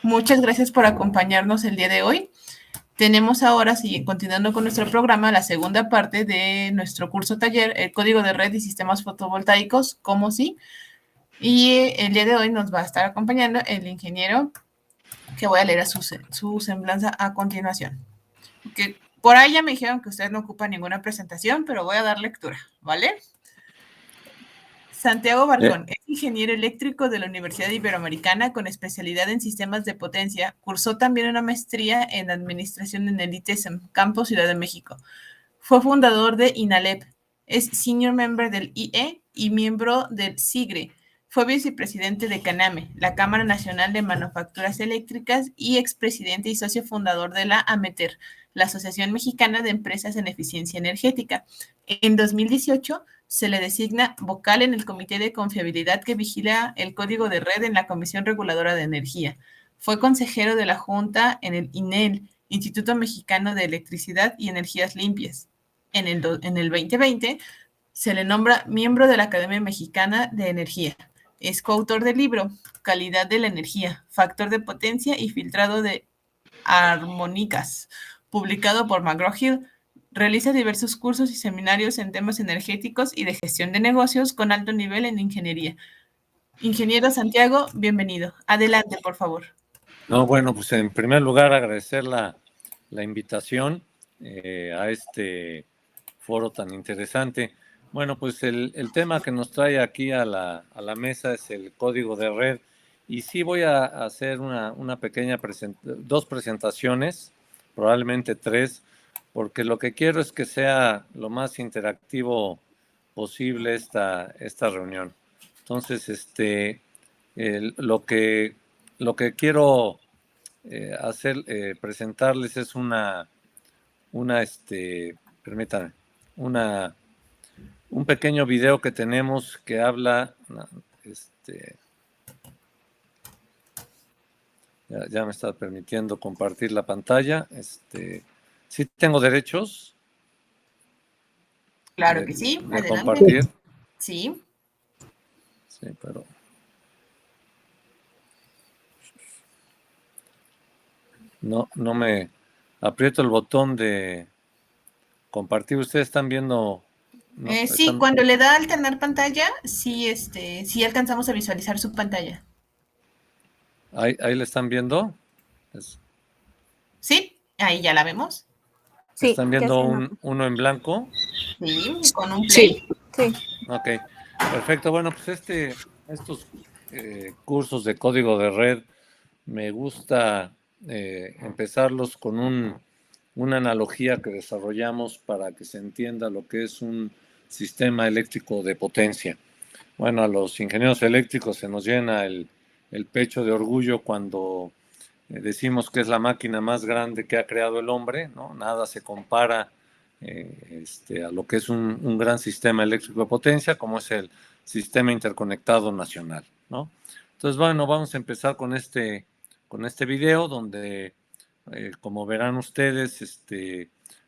Muchas gracias por acompañarnos el día de hoy. Tenemos ahora, continuando con nuestro programa, la segunda parte de nuestro curso taller, el código de red y sistemas fotovoltaicos, ¿cómo sí? Y el día de hoy nos va a estar acompañando el ingeniero, que voy a leer su semblanza a continuación. Que por ahí ya me dijeron que usted no ocupa ninguna presentación, pero voy a dar lectura, ¿vale? Santiago Barcón es ingeniero eléctrico de la Universidad Iberoamericana con especialidad en sistemas de potencia. Cursó también una maestría en administración en el ITESM, Campus Ciudad de México. Fue fundador de INALEP. Es senior member del IE y miembro del SIGRE. Fue vicepresidente de CANAME, la Cámara Nacional de Manufacturas Eléctricas, y expresidente y socio fundador de la AMETER, la Asociación Mexicana de Empresas en Eficiencia Energética. En 2018 se le designa vocal en el Comité de Confiabilidad que vigila el código de red en la Comisión Reguladora de Energía. Fue consejero de la Junta en el INEL, Instituto Mexicano de Electricidad y Energías Limpias. En el 2020 se le nombra miembro de la Academia Mexicana de Energía. Es coautor del libro Calidad de la Energía, Factor de Potencia y Filtrado de Armónicas, publicado por McGraw-Hill. Realiza diversos cursos y seminarios en temas energéticos y de gestión de negocios con alto nivel en ingeniería. Ingeniero Santiago, bienvenido. Adelante, por favor. No, bueno, pues en primer lugar agradecer la invitación a este foro tan interesante. Bueno, pues el tema que nos trae aquí a la mesa es el código de red, y sí voy a hacer una pequeña dos presentaciones, probablemente tres, porque lo que quiero es que sea lo más interactivo posible esta reunión. Entonces, lo que quiero presentarles es permítanme, un pequeño video que tenemos que habla, ya me está permitiendo compartir la pantalla. ¿Sí tengo derechos? Claro que sí, de adelante. Compartir. Sí. Sí, pero no me aprieto el botón de compartir. Ustedes están viendo. No, sí, cuando le da alternar pantalla, sí, sí alcanzamos a visualizar su pantalla. ¿Ahí le están viendo? Sí, ahí ya la vemos. Sí, ¿están viendo uno en blanco? Sí, con un play. Sí. Ok, perfecto. Bueno, pues estos cursos de código de red me gusta empezarlos con una analogía que desarrollamos para que se entienda lo que es un sistema eléctrico de potencia. Bueno, a los ingenieros eléctricos se nos llena el pecho de orgullo cuando decimos que es la máquina más grande que ha creado el hombre, ¿no? Nada se compara a lo que es un gran sistema eléctrico de potencia, como es el Sistema Interconectado Nacional, ¿no? Entonces, bueno, vamos a empezar con este video donde, como verán ustedes,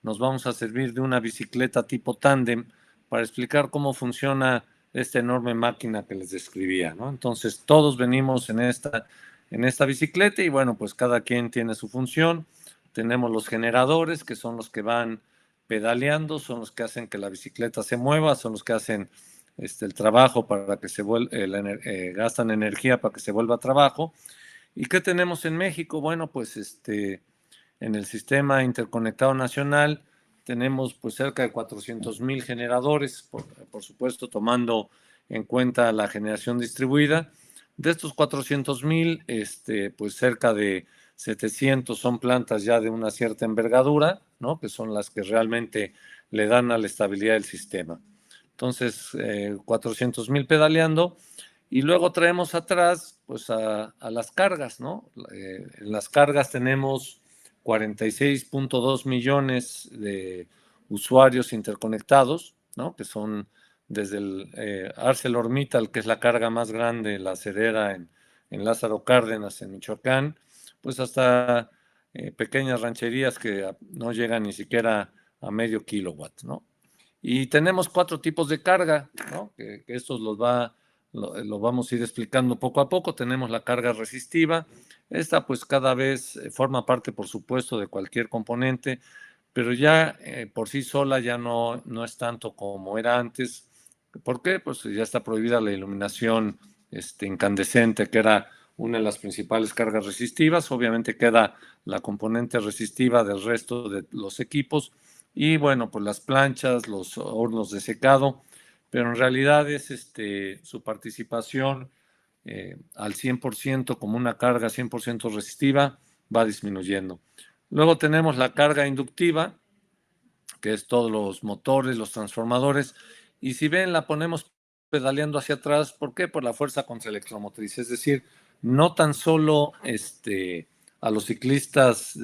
nos vamos a servir de una bicicleta tipo tándem para explicar cómo funciona esta enorme máquina que les describía, ¿no? Entonces, todos venimos en esta bicicleta y, bueno, pues cada quien tiene su función. Tenemos los generadores, que son los que van pedaleando, son los que hacen que la bicicleta se mueva, son los que hacen el trabajo para que se gastan energía para que se vuelva trabajo. ¿Y qué tenemos en México? Bueno, pues en el Sistema Interconectado Nacional tenemos pues cerca de 400,000 generadores, por supuesto tomando en cuenta la generación distribuida. De estos 400,000, pues cerca de 700 son plantas ya de una cierta envergadura, ¿no? Que son las que realmente le dan a la estabilidad del sistema. Entonces, 400,000 pedaleando, y luego traemos atrás pues a las cargas, ¿no? En las cargas tenemos 46.2 millones de usuarios interconectados, ¿no? Que son desde el ArcelorMittal, que es la carga más grande, la acerera en Lázaro Cárdenas, en Michoacán, pues hasta pequeñas rancherías que no llegan ni siquiera a medio kilowatt, ¿no? Y tenemos 4 tipos de carga, ¿no? Que estos los va lo vamos a ir explicando poco a poco. Tenemos la carga resistiva. Esta pues cada vez forma parte, por supuesto, de cualquier componente, pero ya por sí sola ya no es tanto como era antes. ¿Por qué? Pues ya está prohibida la iluminación incandescente, que era una de las principales cargas resistivas. Obviamente queda la componente resistiva del resto de los equipos y bueno, pues las planchas, los hornos de secado, pero en realidad es su participación al 100% como una carga 100% resistiva va disminuyendo. Luego tenemos la carga inductiva, que es todos los motores, los transformadores, y si ven la ponemos pedaleando hacia atrás. ¿Por qué? Por la fuerza contraelectromotriz, es decir, no tan solo a los ciclistas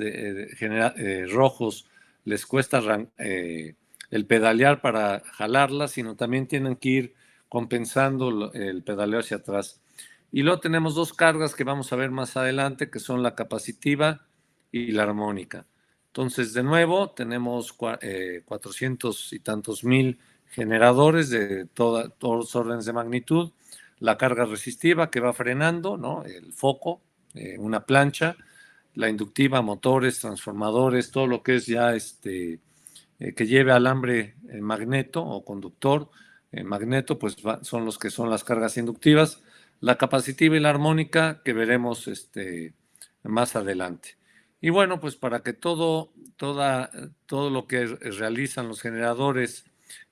rojos les cuesta el pedalear para jalarla, sino también tienen que ir compensando el pedaleo hacia atrás. Y luego tenemos dos cargas que vamos a ver más adelante, que son la capacitiva y la armónica. Entonces, de nuevo, tenemos 400 y tantos mil generadores de todos los órdenes de magnitud, la carga resistiva que va frenando, ¿no? El foco, una plancha, la inductiva, motores, transformadores, todo lo que es ya que lleve alambre magneto o conductor magneto, pues son los que son las cargas inductivas, la capacitiva y la armónica que veremos más adelante. Y bueno, pues para que todo lo que realizan los generadores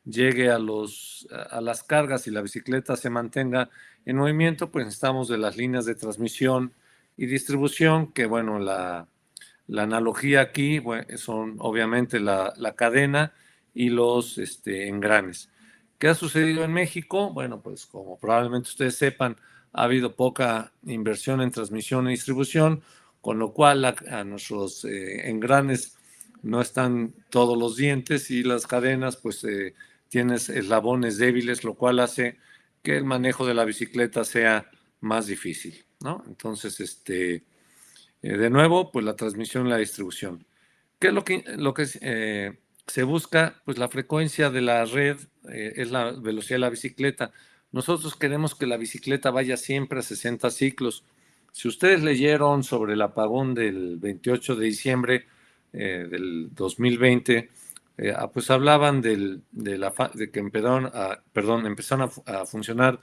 llegue a las cargas y la bicicleta se mantenga en movimiento, pues necesitamos de las líneas de transmisión y distribución, que bueno, la analogía aquí son obviamente la cadena y los engranes. ¿Qué ha sucedido en México? Bueno, pues como probablemente ustedes sepan, ha habido poca inversión en transmisión y distribución, con lo cual a nuestros engranes no están todos los dientes y las cadenas pues tienes eslabones débiles, lo cual hace que el manejo de la bicicleta sea más difícil, ¿no? Entonces, de nuevo, pues la transmisión y la distribución. ¿Qué es lo que se busca? Pues la frecuencia de la red es la velocidad de la bicicleta. Nosotros queremos que la bicicleta vaya siempre a 60 ciclos. Si ustedes leyeron sobre el apagón del 28 de diciembre del 2020, pues hablaban de que empezaron a funcionar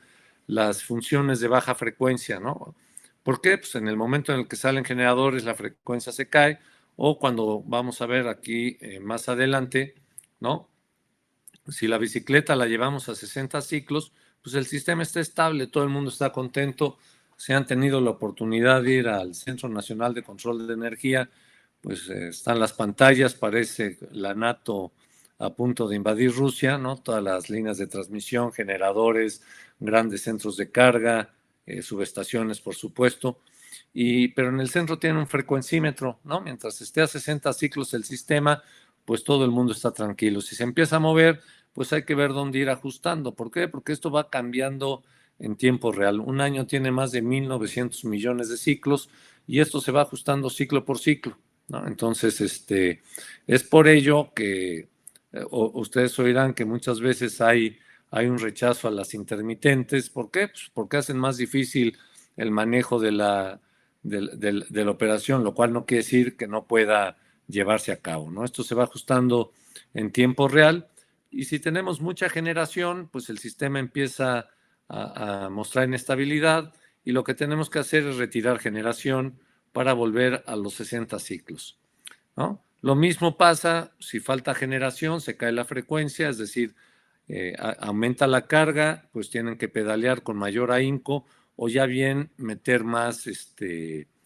las funciones de baja frecuencia, ¿no? ¿Por qué? Pues en el momento en el que salen generadores la frecuencia se cae, o cuando vamos a ver aquí más adelante, ¿no? Si la bicicleta la llevamos a 60 ciclos, pues el sistema está estable, todo el mundo está contento. Si han tenido la oportunidad de ir al Centro Nacional de Control de Energía, pues están las pantallas, parece la NATO a punto de invadir Rusia, ¿no? Todas las líneas de transmisión, generadores, grandes centros de carga, subestaciones, por supuesto. Pero en el centro tiene un frecuencímetro, ¿no? Mientras esté a 60 ciclos el sistema, pues todo el mundo está tranquilo. Si se empieza a mover, pues hay que ver dónde ir ajustando. ¿Por qué? Porque esto va cambiando en tiempo real. Un año tiene más de 1.900 millones de ciclos y esto se va ajustando ciclo por ciclo, ¿no? Entonces, es por ello que ustedes oirán que muchas veces hay un rechazo a las intermitentes. ¿Por qué? Pues porque hacen más difícil el manejo de la operación, lo cual no quiere decir que no pueda llevarse a cabo, ¿no? Esto se va ajustando en tiempo real y si tenemos mucha generación, pues el sistema empieza a mostrar inestabilidad y lo que tenemos que hacer es retirar generación para volver a los 60 ciclos, ¿no? Lo mismo pasa si falta generación, se cae la frecuencia, es decir, aumenta la carga, pues tienen que pedalear con mayor ahínco o ya bien meter más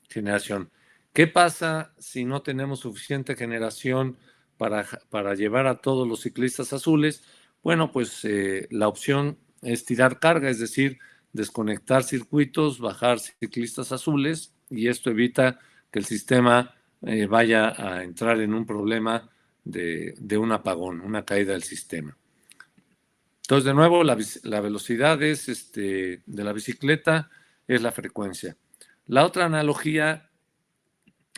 generación. ¿Qué pasa si no tenemos suficiente generación para llevar a todos los ciclistas azules? Bueno, pues la opción es tirar carga, es decir, desconectar circuitos, bajar ciclistas azules y esto evita que el sistema vaya a entrar en un problema de un apagón, una caída del sistema. Entonces, de nuevo, la velocidad de la bicicleta es la frecuencia. La otra analogía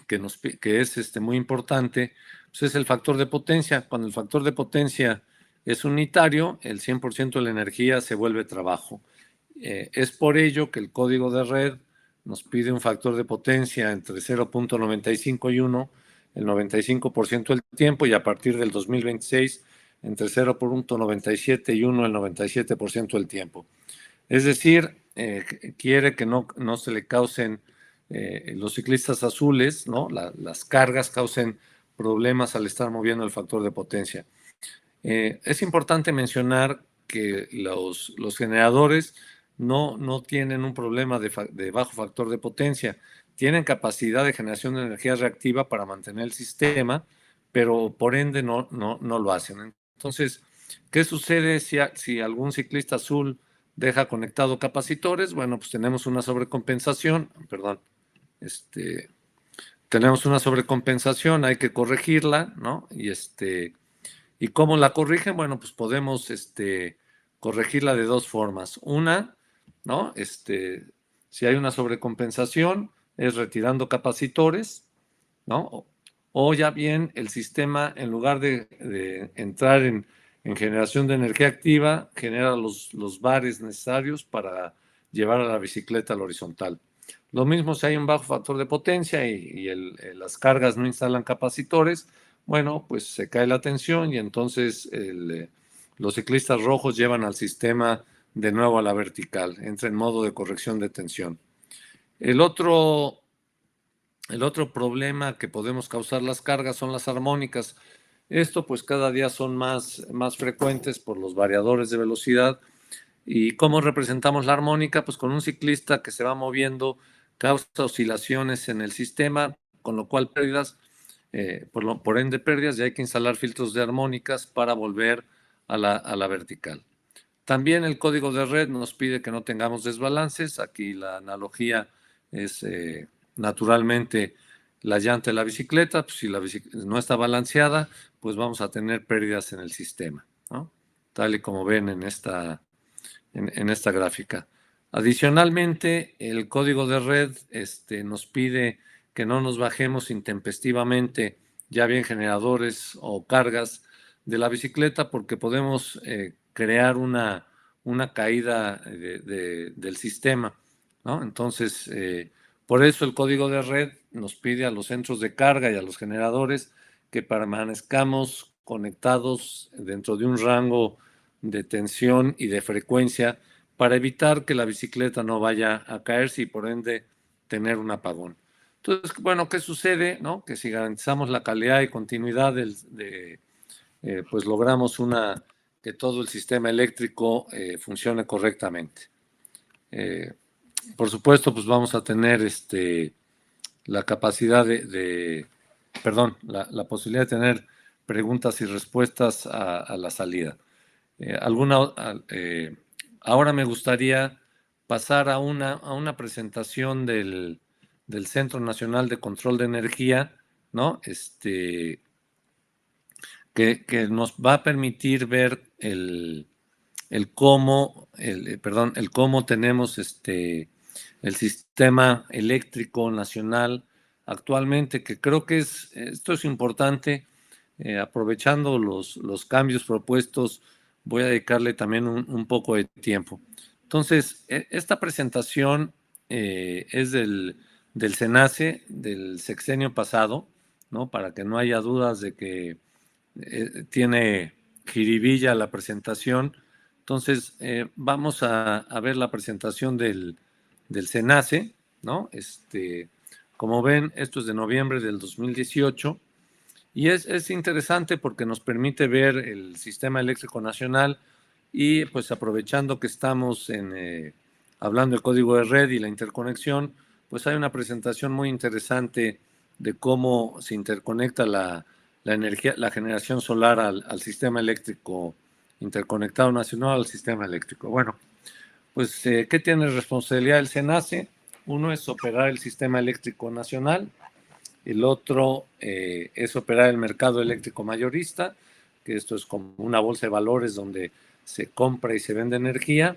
que es muy importante pues es el factor de potencia. Cuando el factor de potencia es unitario, el 100% de la energía se vuelve trabajo. Es por ello que el código de red nos pide un factor de potencia entre 0.95 y 1 el 95% del tiempo, y a partir del 2026 entre 0.97 y 1 el 97% del tiempo. Es decir, quiere que no se le causen los ciclistas azules, ¿no? Las cargas causen problemas al estar moviendo el factor de potencia. Es importante mencionar que los generadores no tienen un problema de bajo factor de potencia. Tienen capacidad de generación de energía reactiva para mantener el sistema, pero por ende no lo hacen. Entonces, ¿qué sucede si algún ciclista azul deja conectado capacitores? Bueno, pues tenemos una sobrecompensación, tenemos una sobrecompensación, hay que corregirla, ¿no? ¿Y cómo la corrigen? Bueno, pues podemos corregirla de dos formas. Una, ¿no? Si hay una sobrecompensación, es retirando capacitores, ¿no? O ya bien el sistema, en lugar de entrar en generación de energía activa, genera los bares necesarios para llevar a la bicicleta al horizontal. Lo mismo si hay un bajo factor de potencia y las cargas no instalan capacitores, bueno, pues se cae la tensión y entonces los ciclistas rojos llevan al sistema de nuevo a la vertical, entra en modo de corrección de tensión. El otro problema que podemos causar las cargas son las armónicas. Esto pues cada día son más frecuentes por los variadores de velocidad. ¿Y cómo representamos la armónica? Pues con un ciclista que se va moviendo causa oscilaciones en el sistema, con lo cual pérdidas, por ende pérdidas, y hay que instalar filtros de armónicas para volver a la vertical. También el código de red nos pide que no tengamos desbalances. Aquí la analogía es naturalmente la llanta de la bicicleta. Pues si la bicicleta no está balanceada, pues vamos a tener pérdidas en el sistema, ¿no? Tal y como ven en esta gráfica. Adicionalmente, el código de red nos pide que no nos bajemos intempestivamente, ya bien generadores o cargas de la bicicleta, porque podemos crear una caída del sistema, ¿no? Entonces, por eso el código de red nos pide a los centros de carga y a los generadores que permanezcamos conectados dentro de un rango de tensión y de frecuencia para evitar que la bicicleta no vaya a caerse y por ende tener un apagón. Entonces, bueno, ¿qué sucede? ¿No? Que si garantizamos la calidad y continuidad pues logramos que todo el sistema eléctrico funcione correctamente. Por supuesto, pues vamos a tener la capacidad la posibilidad de tener preguntas y respuestas a la salida. Ahora me gustaría pasar a una presentación del Centro Nacional de Control de Energía, ¿no? Que nos va a permitir ver el cómo tenemos el sistema eléctrico nacional actualmente, que creo que esto es importante. Aprovechando los cambios propuestos, voy a dedicarle también un poco de tiempo. Entonces, esta presentación es del SENACE, del sexenio pasado, ¿no? Para que no haya dudas de que tiene jiribilla la presentación. Entonces, vamos a ver la presentación del SENACE, ¿no? Como ven, esto es de noviembre del 2018. Y es interesante porque nos permite ver el sistema eléctrico nacional y pues aprovechando que estamos hablando del código de red y la interconexión, pues hay una presentación muy interesante de cómo se interconecta la energía, la generación solar al sistema eléctrico interconectado nacional, al sistema eléctrico. Bueno, pues ¿qué tiene responsabilidad el SENACE? Uno es operar el sistema eléctrico nacional. El otro es operar el mercado eléctrico mayorista, que esto es como una bolsa de valores donde se compra y se vende energía.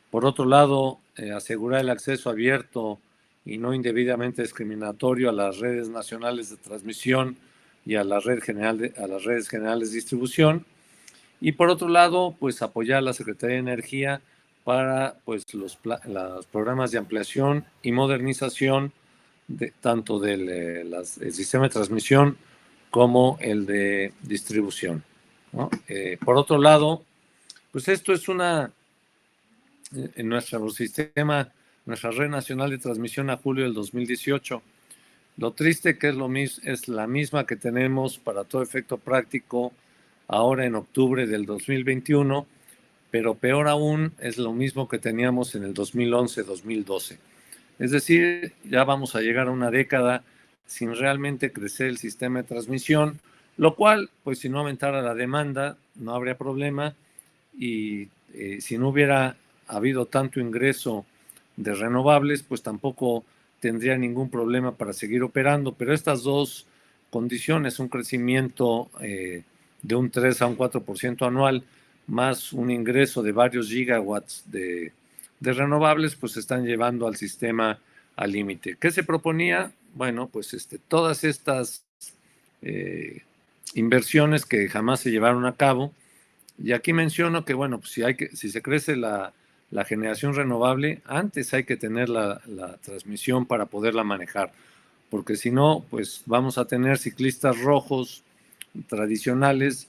Por otro lado, asegurar el acceso abierto y no indebidamente discriminatorio a las redes nacionales de transmisión y a las redes generales de distribución. Y por otro lado, pues apoyar a la Secretaría de Energía para pues los programas de ampliación y modernización tanto del sistema de transmisión como el de distribución, ¿no? Por otro lado, pues esto es en nuestro sistema, nuestra red nacional de transmisión a julio del 2018. Lo triste que es la misma que tenemos para todo efecto práctico ahora en octubre del 2021, pero peor aún es lo mismo que teníamos en el 2011-2012. Es decir, ya vamos a llegar a una década sin realmente crecer el sistema de transmisión, lo cual, pues si no aumentara la demanda, no habría problema, y si no hubiera habido tanto ingreso de renovables, pues tampoco tendría ningún problema para seguir operando. Pero estas dos condiciones, un crecimiento de un 3 a un 4% anual, más un ingreso de varios gigawatts de renovables, pues están llevando al sistema al límite. ¿Qué se proponía? Bueno, pues todas estas inversiones que jamás se llevaron a cabo. Y aquí menciono que, bueno, pues si se crece la generación renovable, antes hay que tener la transmisión para poderla manejar, porque si no, pues vamos a tener ciclistas rojos tradicionales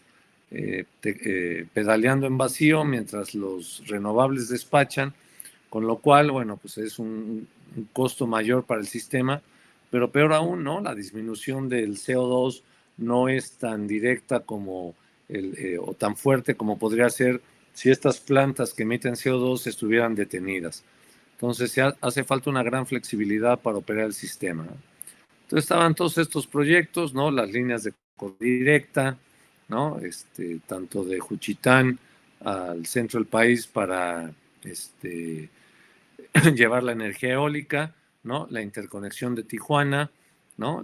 pedaleando en vacío mientras los renovables despachan, con lo cual, bueno, pues es un costo mayor para el sistema, pero peor aún, ¿no? La disminución del CO2 no es tan directa como o tan fuerte como podría ser si estas plantas que emiten CO2 estuvieran detenidas. Entonces hace falta una gran flexibilidad para operar el sistema, ¿no? Entonces estaban todos estos proyectos, ¿no? Las líneas de corriente directa, ¿no? Tanto de Juchitán al centro del país para llevar la energía eólica, ¿no? La interconexión de Tijuana, ¿no?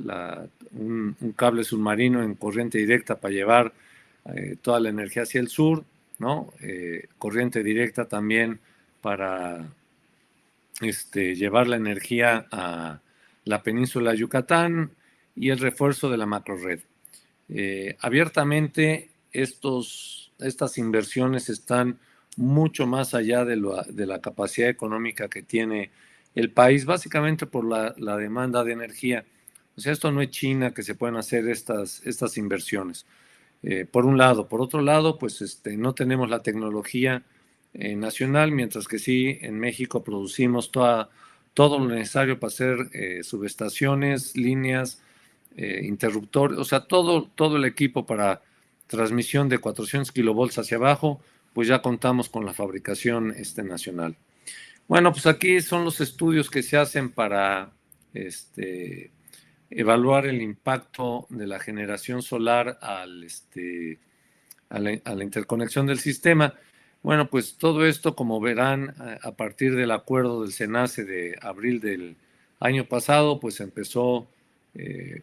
Un cable submarino en corriente directa para llevar toda la energía hacia el sur, ¿no? Corriente directa también para llevar la energía a la península de Yucatán y el refuerzo de la macrored. Abiertamente, estas inversiones están mucho más allá de la capacidad económica que tiene el país, básicamente por la demanda de energía. O sea, esto no es China que se pueden hacer estas inversiones. Por un lado. Por otro lado, pues no tenemos la tecnología nacional, mientras que sí en México producimos todo lo necesario para hacer subestaciones, líneas, interruptores, o sea, todo el equipo para transmisión de 400 kilovolts hacia abajo, pues ya contamos con la fabricación nacional. Bueno, pues aquí son los estudios que se hacen para evaluar el impacto de la generación solar a la interconexión del sistema. Bueno, pues todo esto, como verán, a partir del acuerdo del SENACE de abril del año pasado, pues empezó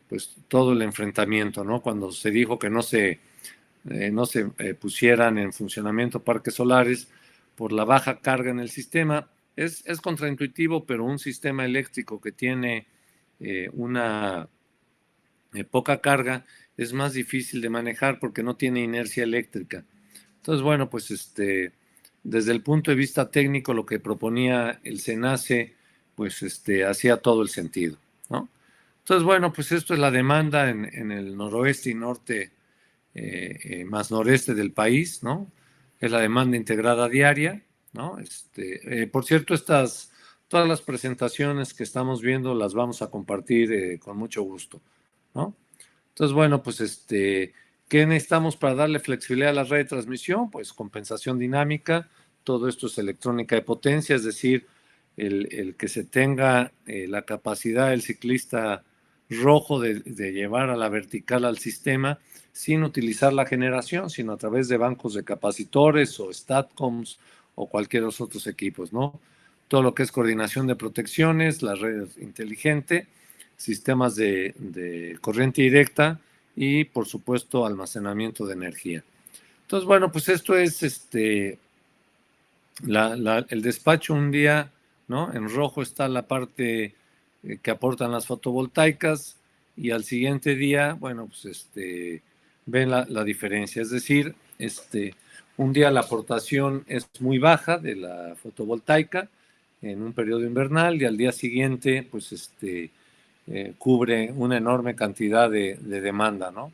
pues todo el enfrentamiento, ¿no? Cuando se dijo que no se pusieran en funcionamiento parques solares por la baja carga en el sistema. Es contraintuitivo, pero un sistema eléctrico que tiene una poca carga es más difícil de manejar porque no tiene inercia eléctrica. Entonces, bueno, pues desde el punto de vista técnico, lo que proponía el SENACE, pues hacía todo el sentido, ¿no? Entonces, bueno, pues esto es la demanda en el noroeste y norte más noreste del país, ¿no? Es la demanda integrada diaria, ¿no? Por cierto, todas las presentaciones que estamos viendo las vamos a compartir con mucho gusto, ¿no? Entonces, bueno, pues ¿qué necesitamos para darle flexibilidad a la red de transmisión? Pues compensación dinámica, todo esto es electrónica de potencia, es decir, el que se tenga la capacidad del ciclista rojo de llevar a la vertical al sistema sin utilizar la generación, sino a través de bancos de capacitores o STATCOMs o cualquier otros equipos, ¿no? Todo lo que es coordinación de protecciones, la red inteligente, sistemas de corriente directa y, por supuesto, almacenamiento de energía. Entonces, bueno, pues esto es el despacho un día, ¿no? En rojo está la parte que aportan las fotovoltaicas y al siguiente día, bueno, pues ven la diferencia. Es decir, Un día la aportación es muy baja de la fotovoltaica en un periodo invernal y al día siguiente pues cubre una enorme cantidad de demanda, ¿no?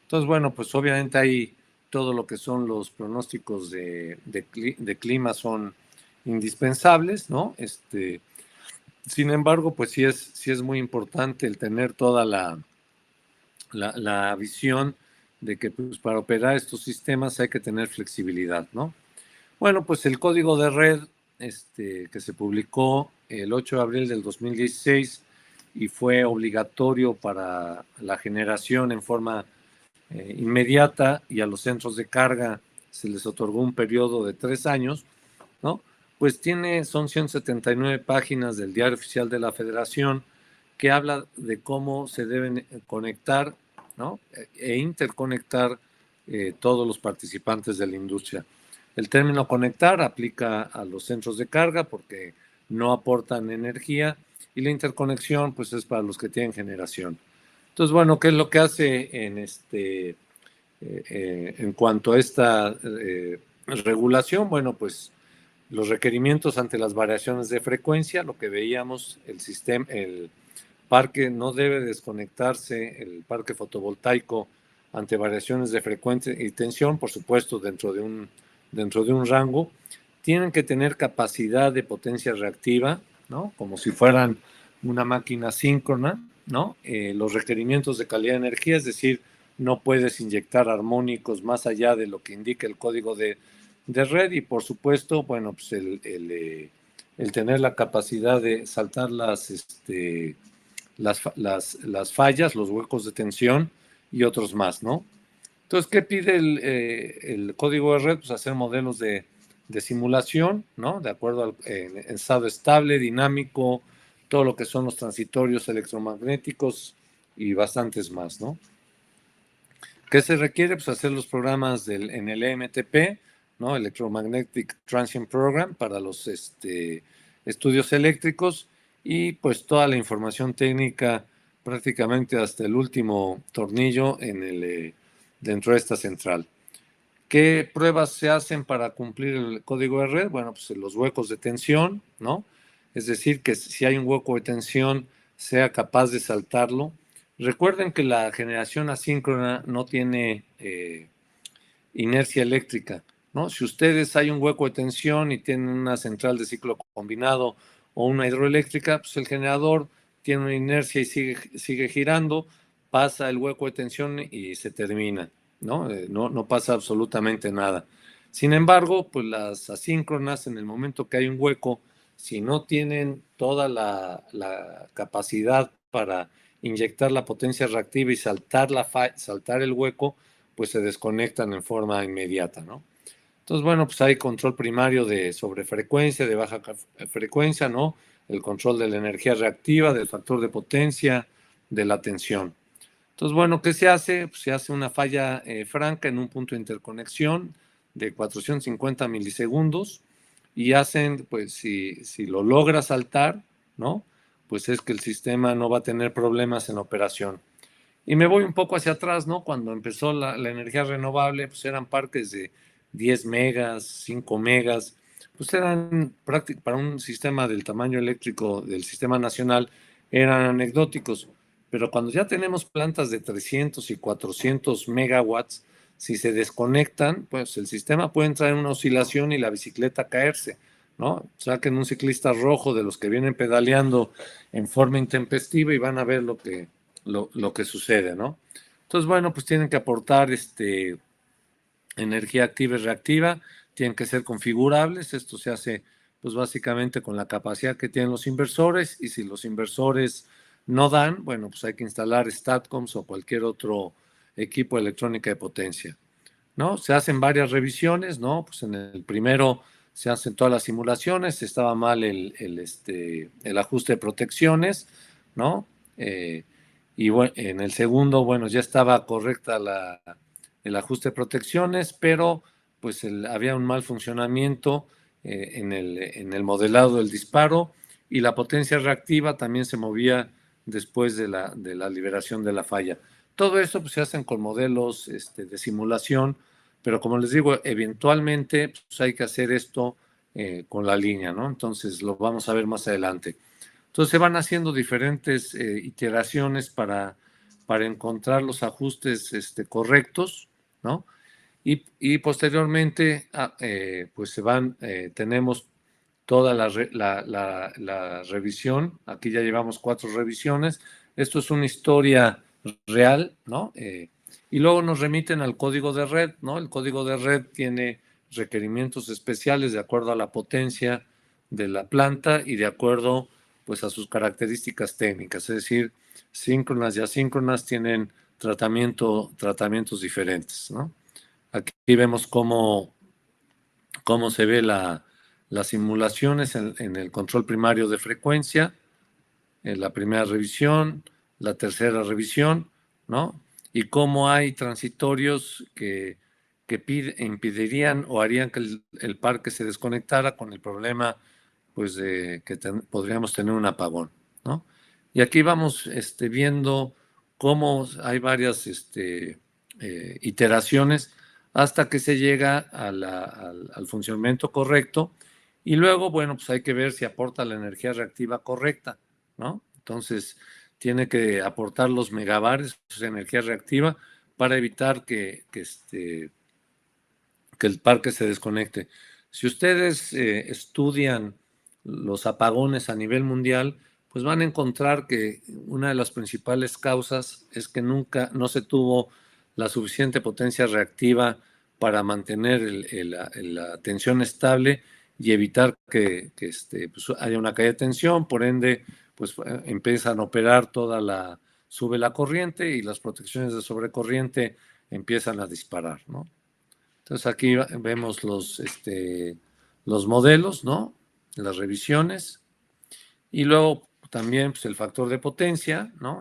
Entonces, bueno, pues obviamente hay todo lo que son los pronósticos de clima son indispensables, ¿no? Sin embargo, pues sí es muy importante el tener toda la visión de que pues, para operar estos sistemas hay que tener flexibilidad, ¿no? Bueno, pues el código de red que se publicó el 8 de abril del 2016 y fue obligatorio para la generación en forma inmediata y a los centros de carga se les otorgó un periodo de 3 años, ¿no? Pues son 179 páginas del Diario Oficial de la Federación que habla de cómo se deben conectar, ¿no? E interconectar todos los participantes de la industria. El término conectar aplica a los centros de carga porque no aportan energía y la interconexión pues es para los que tienen generación. Entonces, bueno, ¿qué es lo que hace en cuanto a esta regulación? Bueno, pues los requerimientos ante las variaciones de frecuencia, lo que veíamos, el parque no debe desconectarse, el parque fotovoltaico ante variaciones de frecuencia y tensión, por supuesto, dentro de un rango. Tienen que tener capacidad de potencia reactiva, ¿no? Como si fueran una máquina síncrona, ¿no? Los requerimientos de calidad de energía, es decir, no puedes inyectar armónicos más allá de lo que indica el código de red y por supuesto, bueno, pues el tener la capacidad de saltar las fallas, los huecos de tensión y otros más, ¿no? Entonces, ¿qué pide el código de red? Pues hacer modelos de simulación, ¿no? De acuerdo al estado estable, dinámico, todo lo que son los transitorios electromagnéticos y bastantes más, ¿no? ¿Qué se requiere? Pues hacer los programas en el EMTP, ¿no? Electromagnetic Transient Program para los estudios eléctricos y pues toda la información técnica prácticamente hasta el último tornillo dentro de esta central. ¿Qué pruebas se hacen para cumplir el código de red? Bueno, pues los huecos de tensión, ¿no? Es decir, que si hay un hueco de tensión, sea capaz de saltarlo. Recuerden que la generación asíncrona no tiene inercia eléctrica, ¿no? Si ustedes hay un hueco de tensión y tienen una central de ciclo combinado o una hidroeléctrica, pues el generador tiene una inercia y sigue girando, pasa el hueco de tensión y se termina, ¿no? No pasa absolutamente nada. Sin embargo, pues las asíncronas, en el momento que hay un hueco, si no tienen toda la capacidad para inyectar la potencia reactiva y saltar el hueco, pues se desconectan en forma inmediata, ¿no? Entonces, bueno, pues hay control primario de sobrefrecuencia, de baja frecuencia, ¿no? El control de la energía reactiva, del factor de potencia, de la tensión. Entonces, bueno, ¿qué se hace? Pues se hace una falla franca en un punto de interconexión de 450 milisegundos y hacen, pues si lo logra saltar, ¿no? Pues es que el sistema no va a tener problemas en operación. Y me voy un poco hacia atrás, ¿no? Cuando empezó la energía renovable, pues eran parques de 10 megas, 5 megas, pues eran prácticamente para un sistema del tamaño eléctrico del sistema nacional, eran anecdóticos. Pero cuando ya tenemos plantas de 300 y 400 megawatts, si se desconectan, pues el sistema puede entrar en una oscilación y la bicicleta caerse, ¿no? Saquen un ciclista rojo de los que vienen pedaleando en forma intempestiva y van a ver lo que sucede, ¿no? Entonces, bueno, pues tienen que aportar energía activa y reactiva, tienen que ser configurables, esto se hace pues básicamente con la capacidad que tienen los inversores y si los inversores no dan, bueno, pues hay que instalar STATCOMs o cualquier otro equipo de electrónica de potencia, ¿no? Se hacen varias revisiones, ¿no? Pues en el primero se hacen todas las simulaciones, estaba mal el ajuste de protecciones, ¿no? Y bueno, en el segundo, bueno, ya estaba correcta el ajuste de protecciones, pero pues había un mal funcionamiento en el modelado del disparo y la potencia reactiva también se movía después de la liberación de la falla. Todo esto pues, se hacen con modelos de simulación pero como les digo, eventualmente pues, hay que hacer esto con la línea, ¿no? Entonces lo vamos a ver más adelante. Entonces se van haciendo diferentes iteraciones para encontrar los ajustes correctos, ¿no? Y posteriormente, pues tenemos toda la revisión. Aquí ya llevamos 4 revisiones. Esto es una historia real, ¿no? Y luego nos remiten al código de red, ¿no? El código de red tiene requerimientos especiales de acuerdo a la potencia de la planta y de acuerdo, pues, a sus características técnicas. Es decir, síncronas y asíncronas tienen tratamientos diferentes, ¿no? Aquí vemos cómo se ve las simulaciones en el control primario de frecuencia, en la primera revisión, la tercera revisión, ¿no? Y cómo hay transitorios que impedirían o harían que el parque se desconectara con el problema, pues, de que podríamos tener un apagón, ¿no? Y aquí vamos viendo cómo hay varias iteraciones hasta que se llega al funcionamiento correcto. Y luego, bueno, pues hay que ver si aporta la energía reactiva correcta, ¿no? Entonces, tiene que aportar los megavatios de energía reactiva para evitar que el parque se desconecte. Si ustedes estudian los apagones a nivel mundial, pues van a encontrar que una de las principales causas es que nunca no se tuvo la suficiente potencia reactiva para mantener la tensión estable y evitar que pues haya una caída de tensión. Por ende, pues empiezan a operar sube la corriente y las protecciones de sobrecorriente empiezan a disparar, ¿no? Entonces aquí vemos los modelos, ¿no? Las revisiones. Y luego también, pues, el factor de potencia, ¿no?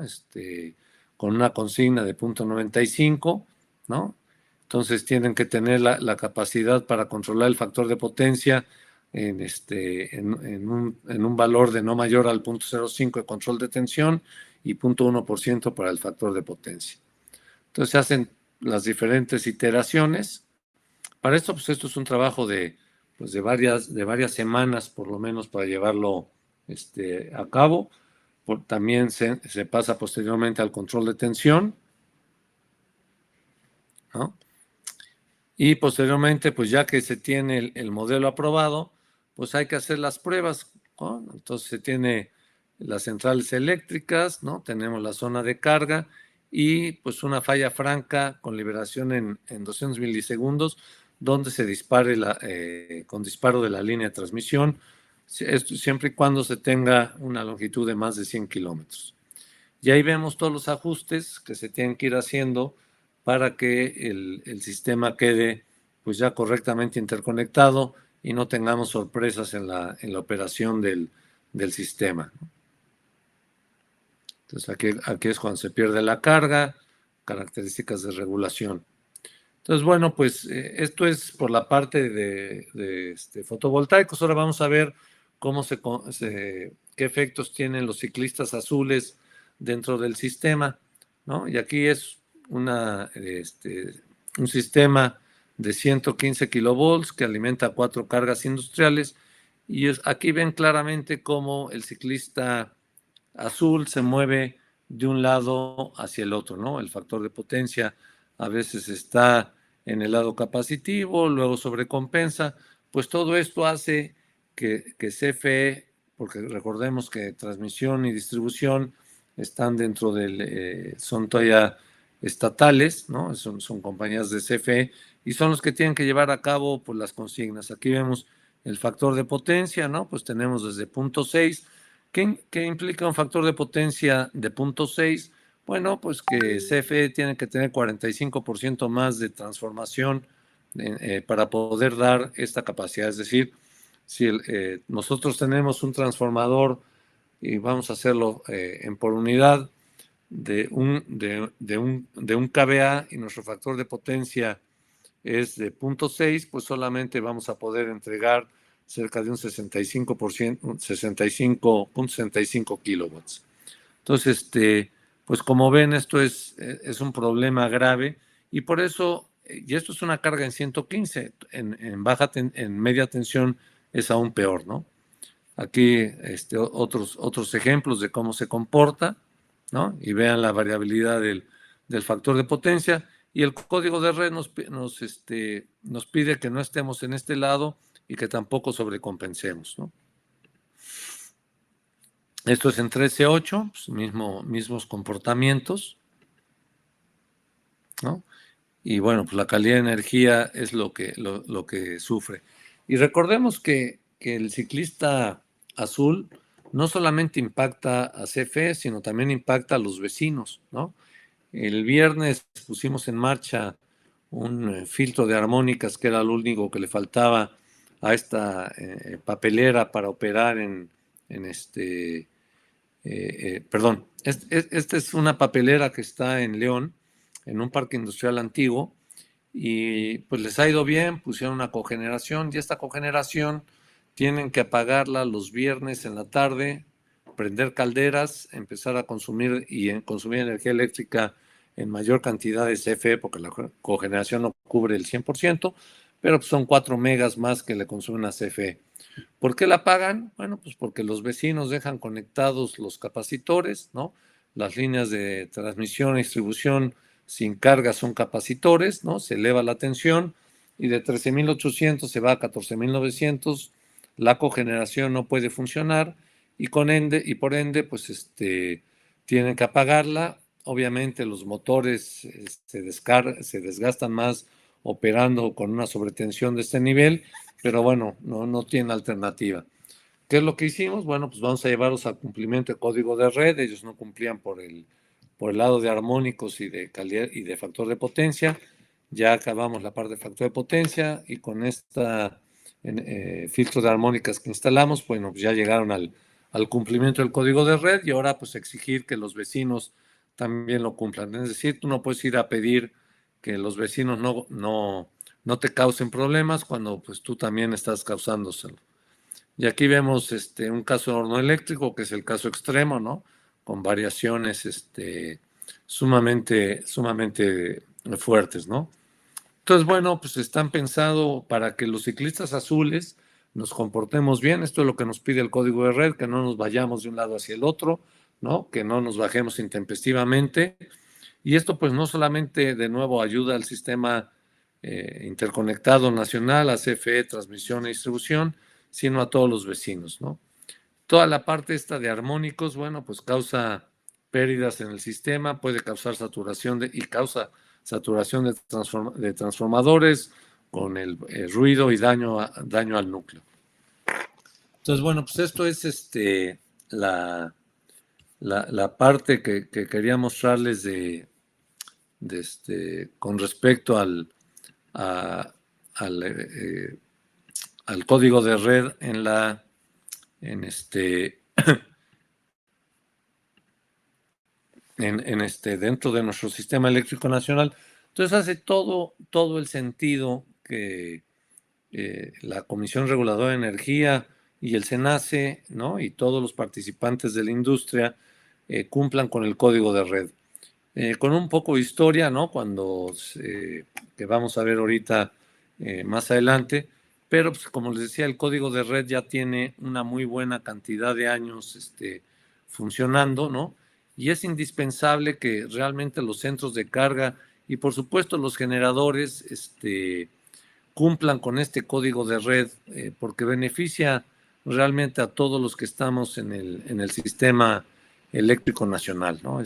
Con una consigna de 0.95, ¿no? Entonces tienen que tener la capacidad para controlar el factor de potencia en un valor de no mayor al 0.05 de control de tensión y 0.1% para el factor de potencia. Entonces se hacen las diferentes iteraciones. Para esto, pues esto es un trabajo pues de varias semanas, por lo menos, para llevarlo a cabo. También se pasa posteriormente al control de tensión, ¿no? Y posteriormente, pues ya que se tiene el modelo aprobado, pues hay que hacer las pruebas, ¿no? Entonces se tiene las centrales eléctricas, ¿no? Tenemos la zona de carga y pues una falla franca con liberación en 200 milisegundos, donde se dispare con disparo de la línea de transmisión, siempre y cuando se tenga una longitud de más de 100 kilómetros. Y ahí vemos todos los ajustes que se tienen que ir haciendo para que el sistema quede, pues, ya correctamente interconectado y no tengamos sorpresas en la operación del sistema. Entonces aquí es cuando se pierde la carga, características de regulación. Entonces, bueno, pues esto es por la parte de fotovoltaicos. Ahora vamos a ver qué efectos tienen los ciclistas azules dentro del sistema, ¿no? Y aquí es un sistema de 115 kilovolts que alimenta 4 cargas industriales. Y aquí ven claramente cómo el ciclista azul se mueve de un lado hacia el otro, ¿no? El factor de potencia a veces está en el lado capacitivo, luego sobrecompensa. Pues todo esto hace que CFE, porque recordemos que transmisión y distribución están dentro son todavía estatales, ¿no? Son compañías de CFE y son los que tienen que llevar a cabo, pues, las consignas. Aquí vemos el factor de potencia, ¿no? Pues tenemos desde 0.6. ¿Qué implica un factor de potencia de 0.6? Bueno, pues que CFE tiene que tener 45% más de transformación para poder dar esta capacidad. Es decir, si nosotros tenemos un transformador y vamos a hacerlo por unidad de un kVA y nuestro factor de potencia es de 0.6, pues solamente vamos a poder entregar cerca de un 65%, 65.65 kilowatts. Entonces, pues como ven, esto es un problema grave y por eso y esto es una carga en 115, en media tensión es aún peor, ¿no? Aquí otros ejemplos de cómo se comporta, ¿no? Y vean la variabilidad del factor de potencia, y el código de red nos pide que no estemos en este lado y que tampoco sobrecompensemos, ¿no? Esto es en 13.8, pues mismos comportamientos, ¿no? Y bueno, pues la calidad de energía es lo que sufre. Y recordemos que el ciclista azul no solamente impacta a CFE, sino también impacta a los vecinos, ¿no? El viernes pusimos en marcha un filtro de armónicas, que era lo único que le faltaba a esta papelera para operar perdón, esta es una papelera que está en León, en un parque industrial antiguo, y pues les ha ido bien, pusieron una cogeneración, y esta cogeneración tienen que apagarla los viernes en la tarde, prender calderas, empezar a consumir consumir energía eléctrica en mayor cantidad de CFE, porque la cogeneración no cubre el 100%, pero pues son 4 megas más que le consumen a CFE. ¿Por qué la pagan? Bueno, pues porque los vecinos dejan conectados los capacitores, ¿no? Las líneas de transmisión y distribución sin carga son capacitores, ¿no? Se eleva la tensión y de 13.800 se va a 14.900, la cogeneración no puede funcionar y por ende, pues tienen que apagarla. Obviamente los motores se desgastan más operando con una sobretensión de este nivel, pero bueno, no tiene alternativa. ¿Qué es lo que hicimos? Bueno, pues vamos a llevarlos a cumplimiento de código de red. Ellos no cumplían por el lado de armónicos y de calidad y de factor de potencia. Ya acabamos la parte de factor de potencia y con esta filtro de armónicas que instalamos, bueno, pues ya llegaron al cumplimiento del código de red, y ahora pues exigir que los vecinos también lo cumplan. Es decir, tú no puedes ir a pedir que los vecinos no te causen problemas cuando pues tú también estás causándoselo. Y aquí vemos un caso de horno eléctrico, que es el caso extremo, ¿no? Con variaciones sumamente fuertes, ¿no? Entonces, bueno, pues están pensados para que los ciclistas azules nos comportemos bien. Esto es lo que nos pide el código de red, que no nos vayamos de un lado hacia el otro, ¿no? Que no nos bajemos intempestivamente. Y esto pues no solamente de nuevo ayuda al sistema interconectado nacional, a CFE, transmisión e distribución, sino a todos los vecinos, ¿no? Toda la parte esta de armónicos, bueno, pues causa pérdidas en el sistema, puede causar saturación y causa saturación de transformadores con el ruido y daño al núcleo. Entonces, bueno, pues esto es la parte que quería mostrarles con respecto al código de red dentro de nuestro sistema eléctrico nacional. Entonces hace todo el sentido que la Comisión Reguladora de Energía y el SENACE, ¿no? Y todos los participantes de la industria cumplan con el código de red. Con un poco de historia, ¿no? Que vamos a ver ahorita más adelante, pero pues, como les decía, el código de red ya tiene una muy buena cantidad de años funcionando, ¿no? Y es indispensable que realmente los centros de carga y por supuesto los generadores cumplan con este código de red, porque beneficia realmente a todos los que estamos en el sistema eléctrico nacional, ¿no?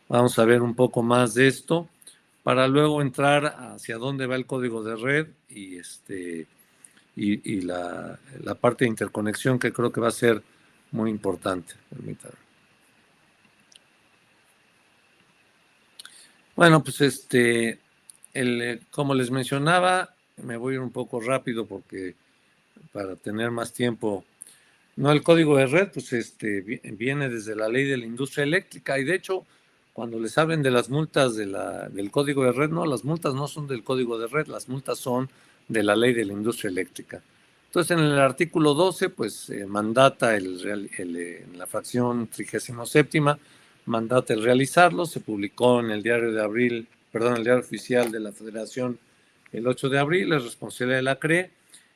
Vamos a ver un poco más de esto para luego entrar hacia dónde va el código de red y la parte de interconexión, que creo que va a ser muy importante. Permítanme. Bueno, pues como les mencionaba, me voy a ir un poco rápido porque para tener más tiempo. No, el código de red, pues viene desde la ley de la industria eléctrica, y de hecho, cuando les hablen de las multas del código de red, no, las multas no son del código de red, las multas son de la ley de la industria eléctrica. Entonces, en el artículo 12, pues mandata en la fracción 37ª, mandata el realizarlo, se publicó en el diario de abril el diario oficial de la Federación el 8 de abril, es responsabilidad de la CRE,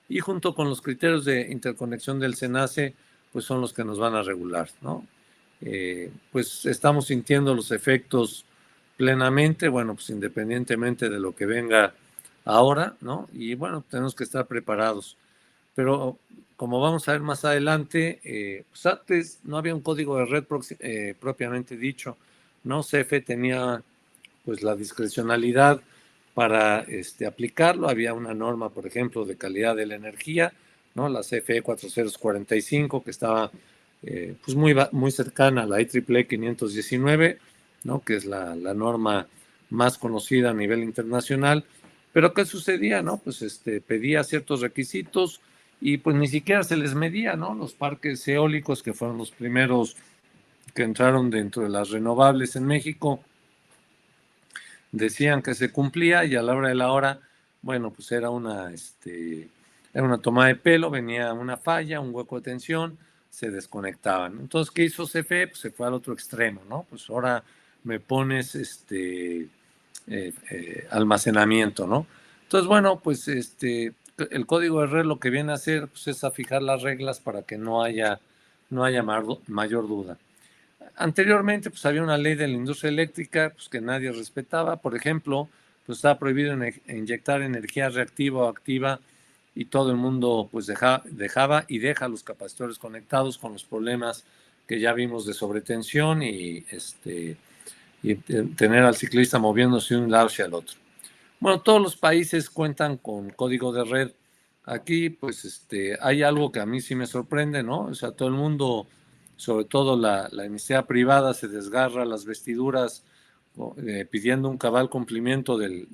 y junto con los criterios de interconexión del SENACE, pues son los que nos van a regular, ¿no? Pues estamos sintiendo los efectos plenamente, bueno, pues independientemente de lo que venga ahora, ¿no? Y bueno, tenemos que estar preparados. Pero como vamos a ver más adelante, pues antes no había un código de red propiamente dicho, ¿no? CFE tenía pues la discrecionalidad para aplicarlo. Había una norma, por ejemplo, de calidad de la energía, ¿no? La CFE 4045, que estaba pues muy cercana a la IEEE 519, ¿no? Que es la norma más conocida a nivel internacional. Pero ¿qué sucedía, no? Pues pedía ciertos requisitos y pues ni siquiera se les medía, ¿no? Los parques eólicos, que fueron los primeros que entraron dentro de las renovables en México, decían que se cumplía y a la hora de la hora, bueno, pues era una toma de pelo, venía una falla, un hueco de tensión, se desconectaban. Entonces, ¿qué hizo CFE? Pues se fue al otro extremo, ¿no? Pues ahora me pones almacenamiento, ¿no? Entonces, bueno, pues el código de red lo que viene a hacer pues, es a fijar las reglas para que no haya mayor duda. Anteriormente, pues había una ley de la industria eléctrica pues, que nadie respetaba. Por ejemplo, pues estaba prohibido inyectar energía reactiva o activa y todo el mundo pues dejaba y deja los capacitores conectados con los problemas que ya vimos de sobretensión y tener al ciclista moviéndose de un lado hacia el otro. Bueno, todos los países cuentan con código de red. Aquí, pues, hay algo que a mí sí me sorprende, ¿no? O sea, todo el mundo, sobre todo la iniciativa privada, se desgarra las vestiduras pidiendo un cabal cumplimiento de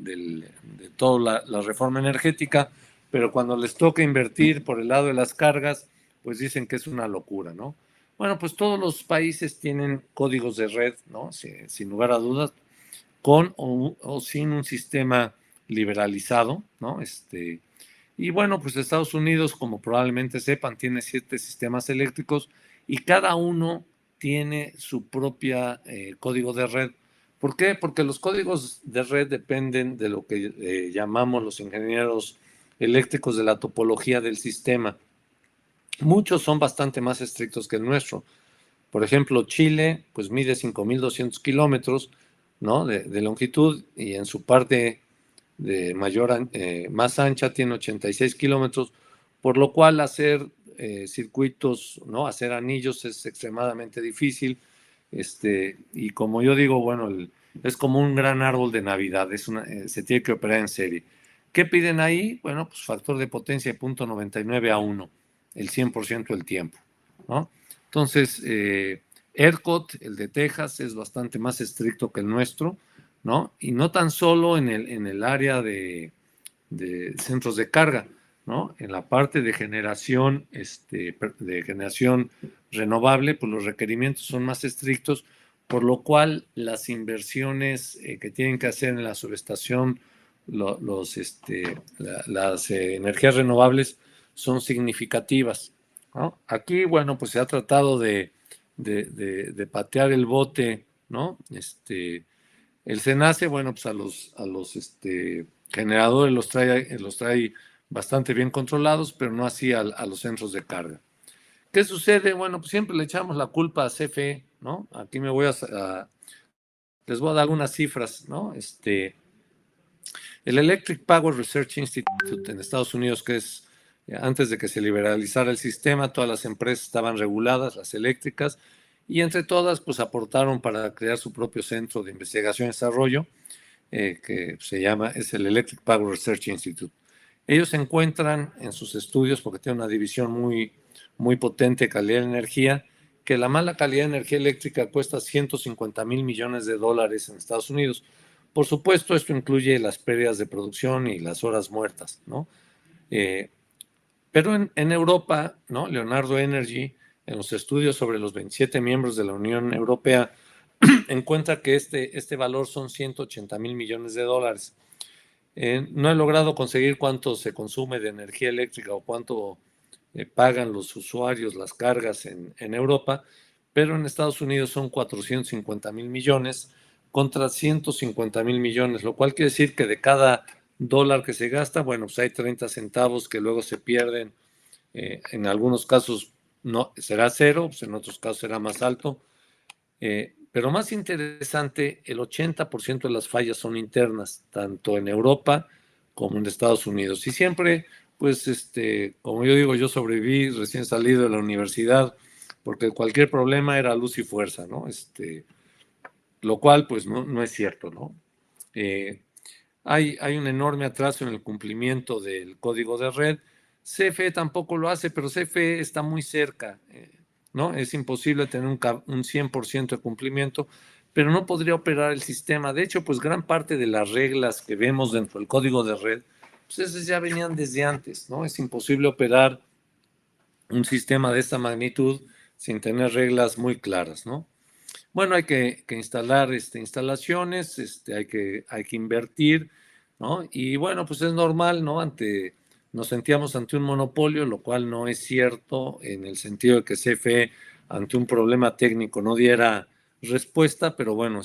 toda la reforma energética, pero cuando les toca invertir por el lado de las cargas, pues dicen que es una locura, ¿no? Bueno, pues todos los países tienen códigos de red, ¿no? Sin lugar a dudas, con o sin un sistema liberalizado, ¿no? Y bueno, pues Estados Unidos, como probablemente sepan, tiene 7 sistemas eléctricos y cada uno tiene su propia código de red. ¿Por qué? Porque los códigos de red dependen de lo que llamamos los ingenieros eléctricos de la topología del sistema. Muchos son bastante más estrictos que el nuestro. Por ejemplo, Chile, pues mide 5.200 kilómetros, ¿no? de longitud y en su parte más ancha tiene 86 kilómetros, por lo cual hacer circuitos, ¿no? Hacer anillos es extremadamente difícil. Y como yo digo, bueno, es como un gran árbol de Navidad, se tiene que operar en serie. ¿Qué piden ahí? Bueno, pues factor de potencia de 0.99 a 1, el 100% del tiempo, ¿no? Entonces, ERCOT, el de Texas, es bastante más estricto que el nuestro, ¿no? Y no tan solo en el área de centros de carga, ¿no? En la parte de generación renovable, pues los requerimientos son más estrictos, por lo cual las inversiones que tienen que hacer en la subestación las energías renovables son significativas, ¿no? Aquí, bueno, pues se ha tratado de patear el bote, ¿no? El SENACE, bueno, pues a los generadores los trae bastante bien controlados, pero no así a los centros de carga. ¿Qué sucede? Bueno, pues siempre le echamos la culpa a CFE, ¿no? Aquí les voy a dar algunas cifras, ¿no? El Electric Power Research Institute en Estados Unidos, que es antes de que se liberalizara el sistema, todas las empresas estaban reguladas, las eléctricas, y entre todas, pues aportaron para crear su propio centro de investigación y desarrollo, que es el Electric Power Research Institute. Ellos encuentran en sus estudios, porque tienen una división muy, muy potente de calidad de energía, que la mala calidad de energía eléctrica cuesta 150,000 millones de dólares en Estados Unidos. Por supuesto, esto incluye las pérdidas de producción y las horas muertas, ¿no? Pero en Europa, ¿no? Leonardo Energy, en los estudios sobre los 27 miembros de la Unión Europea, encuentra que este valor son 180,000 millones de dólares. No he logrado conseguir cuánto se consume de energía eléctrica o cuánto pagan los usuarios las cargas en Europa, pero en Estados Unidos son 450,000 millones, contra 150,000 millones, lo cual quiere decir que de cada dólar que se gasta, bueno, pues hay 30 centavos que luego se pierden. En algunos casos no será cero, pues en otros casos será más alto. Pero más interesante, el 80% de las fallas son internas, tanto en Europa como en Estados Unidos. Y siempre, pues, como yo digo, yo sobreviví recién salido de la universidad, porque cualquier problema era luz y fuerza, ¿no? Lo cual, pues, no es cierto, ¿no? Hay un enorme atraso en el cumplimiento del código de red. CFE tampoco lo hace, pero CFE está muy cerca, ¿no? Es imposible tener un 100% de cumplimiento, pero no podría operar el sistema. De hecho, pues gran parte de las reglas que vemos dentro del código de red, pues esas ya venían desde antes, ¿no? Es imposible operar un sistema de esta magnitud sin tener reglas muy claras, ¿no? Bueno, hay que instalar instalaciones, hay que invertir, ¿no? Y bueno, pues es normal, ¿no? Nos sentíamos ante un monopolio, lo cual no es cierto en el sentido de que CFE ante un problema técnico no diera respuesta, pero bueno,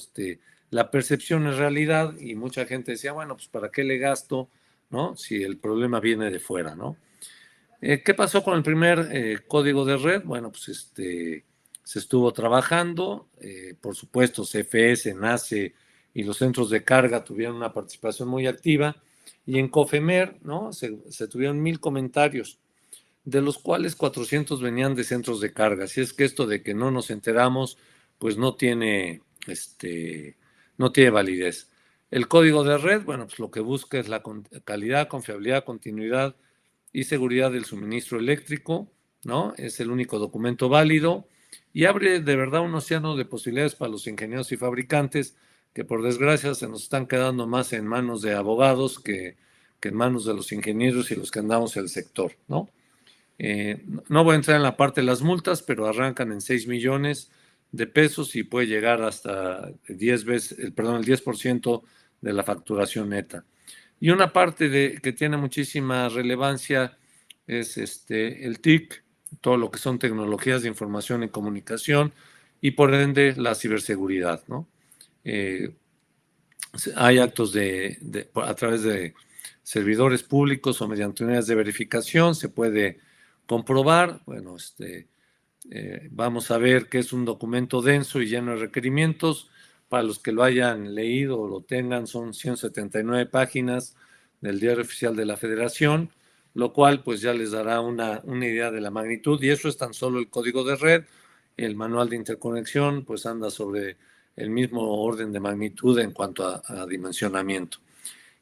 la percepción es realidad y mucha gente decía, bueno, pues ¿para qué le gasto, ¿no? Si el problema viene de fuera, ¿no? ¿Qué pasó con el primer código de red? Bueno, pues se estuvo trabajando, por supuesto, CFS, NACE y los centros de carga tuvieron una participación muy activa, y en COFEMER, ¿no? Se tuvieron 1,000 comentarios, de los cuales 400 venían de centros de carga. Así es que esto de que no nos enteramos, pues no tiene validez. El código de red, bueno, pues lo que busca es la calidad, confiabilidad, continuidad y seguridad del suministro eléctrico, ¿no? Es el único documento válido y abre de verdad un océano de posibilidades para los ingenieros y fabricantes que por desgracia se nos están quedando más en manos de abogados que en manos de los ingenieros y los que andamos en el sector, ¿no? No voy a entrar en la parte de las multas, pero arrancan en 6 millones de pesos y puede llegar hasta 10 veces, el 10% de la facturación neta. Y una parte que tiene muchísima relevancia es el TIC, todo lo que son tecnologías de información y comunicación, y por ende la ciberseguridad, ¿no? Hay actos a través de servidores públicos o mediante unidades de verificación, se puede comprobar. Bueno, vamos a ver que es un documento denso y lleno de requerimientos. Para los que lo hayan leído o lo tengan, son 179 páginas del Diario Oficial de la Federación, lo cual pues ya les dará una idea de la magnitud, y eso es tan solo el código de red. El manual de interconexión pues anda sobre el mismo orden de magnitud en cuanto a dimensionamiento.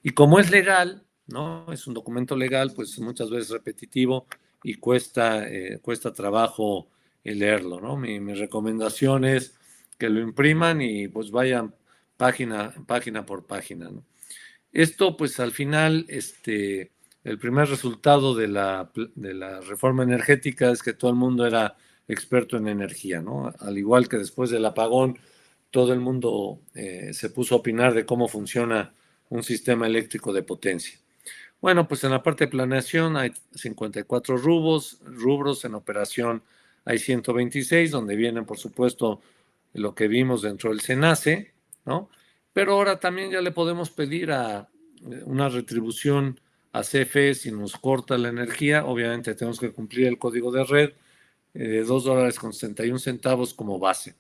Y como es legal, ¿no? Es un documento legal, pues muchas veces repetitivo y cuesta trabajo leerlo, ¿no? Mi recomendación es que lo impriman y pues vayan página por página, ¿no? Esto, pues al final, el primer resultado de la reforma energética es que todo el mundo era experto en energía, ¿no? Al igual que después del apagón, todo el mundo se puso a opinar de cómo funciona un sistema eléctrico de potencia. Bueno, pues en la parte de planeación hay 54 rubros, en operación hay 126, donde vienen, por supuesto, lo que vimos dentro del SENACE, ¿no? Pero ahora también ya le podemos pedir una retribución a CFE si nos corta la energía. Obviamente tenemos que cumplir el código de red de $2.61 como base.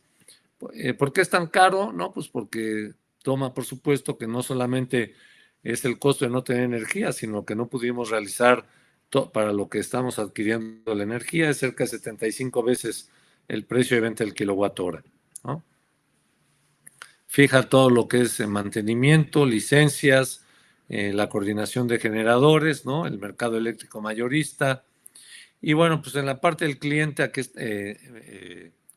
¿Por qué es tan caro? No, pues porque toma por supuesto que no solamente es el costo de no tener energía, sino que no pudimos realizar para lo que estamos adquiriendo la energía, es cerca de 75 veces el precio de venta del kilowatt hora, ¿no? Fija todo lo que es mantenimiento, licencias, la coordinación de generadores, ¿no? El mercado eléctrico mayorista. Y bueno, pues en la parte del cliente,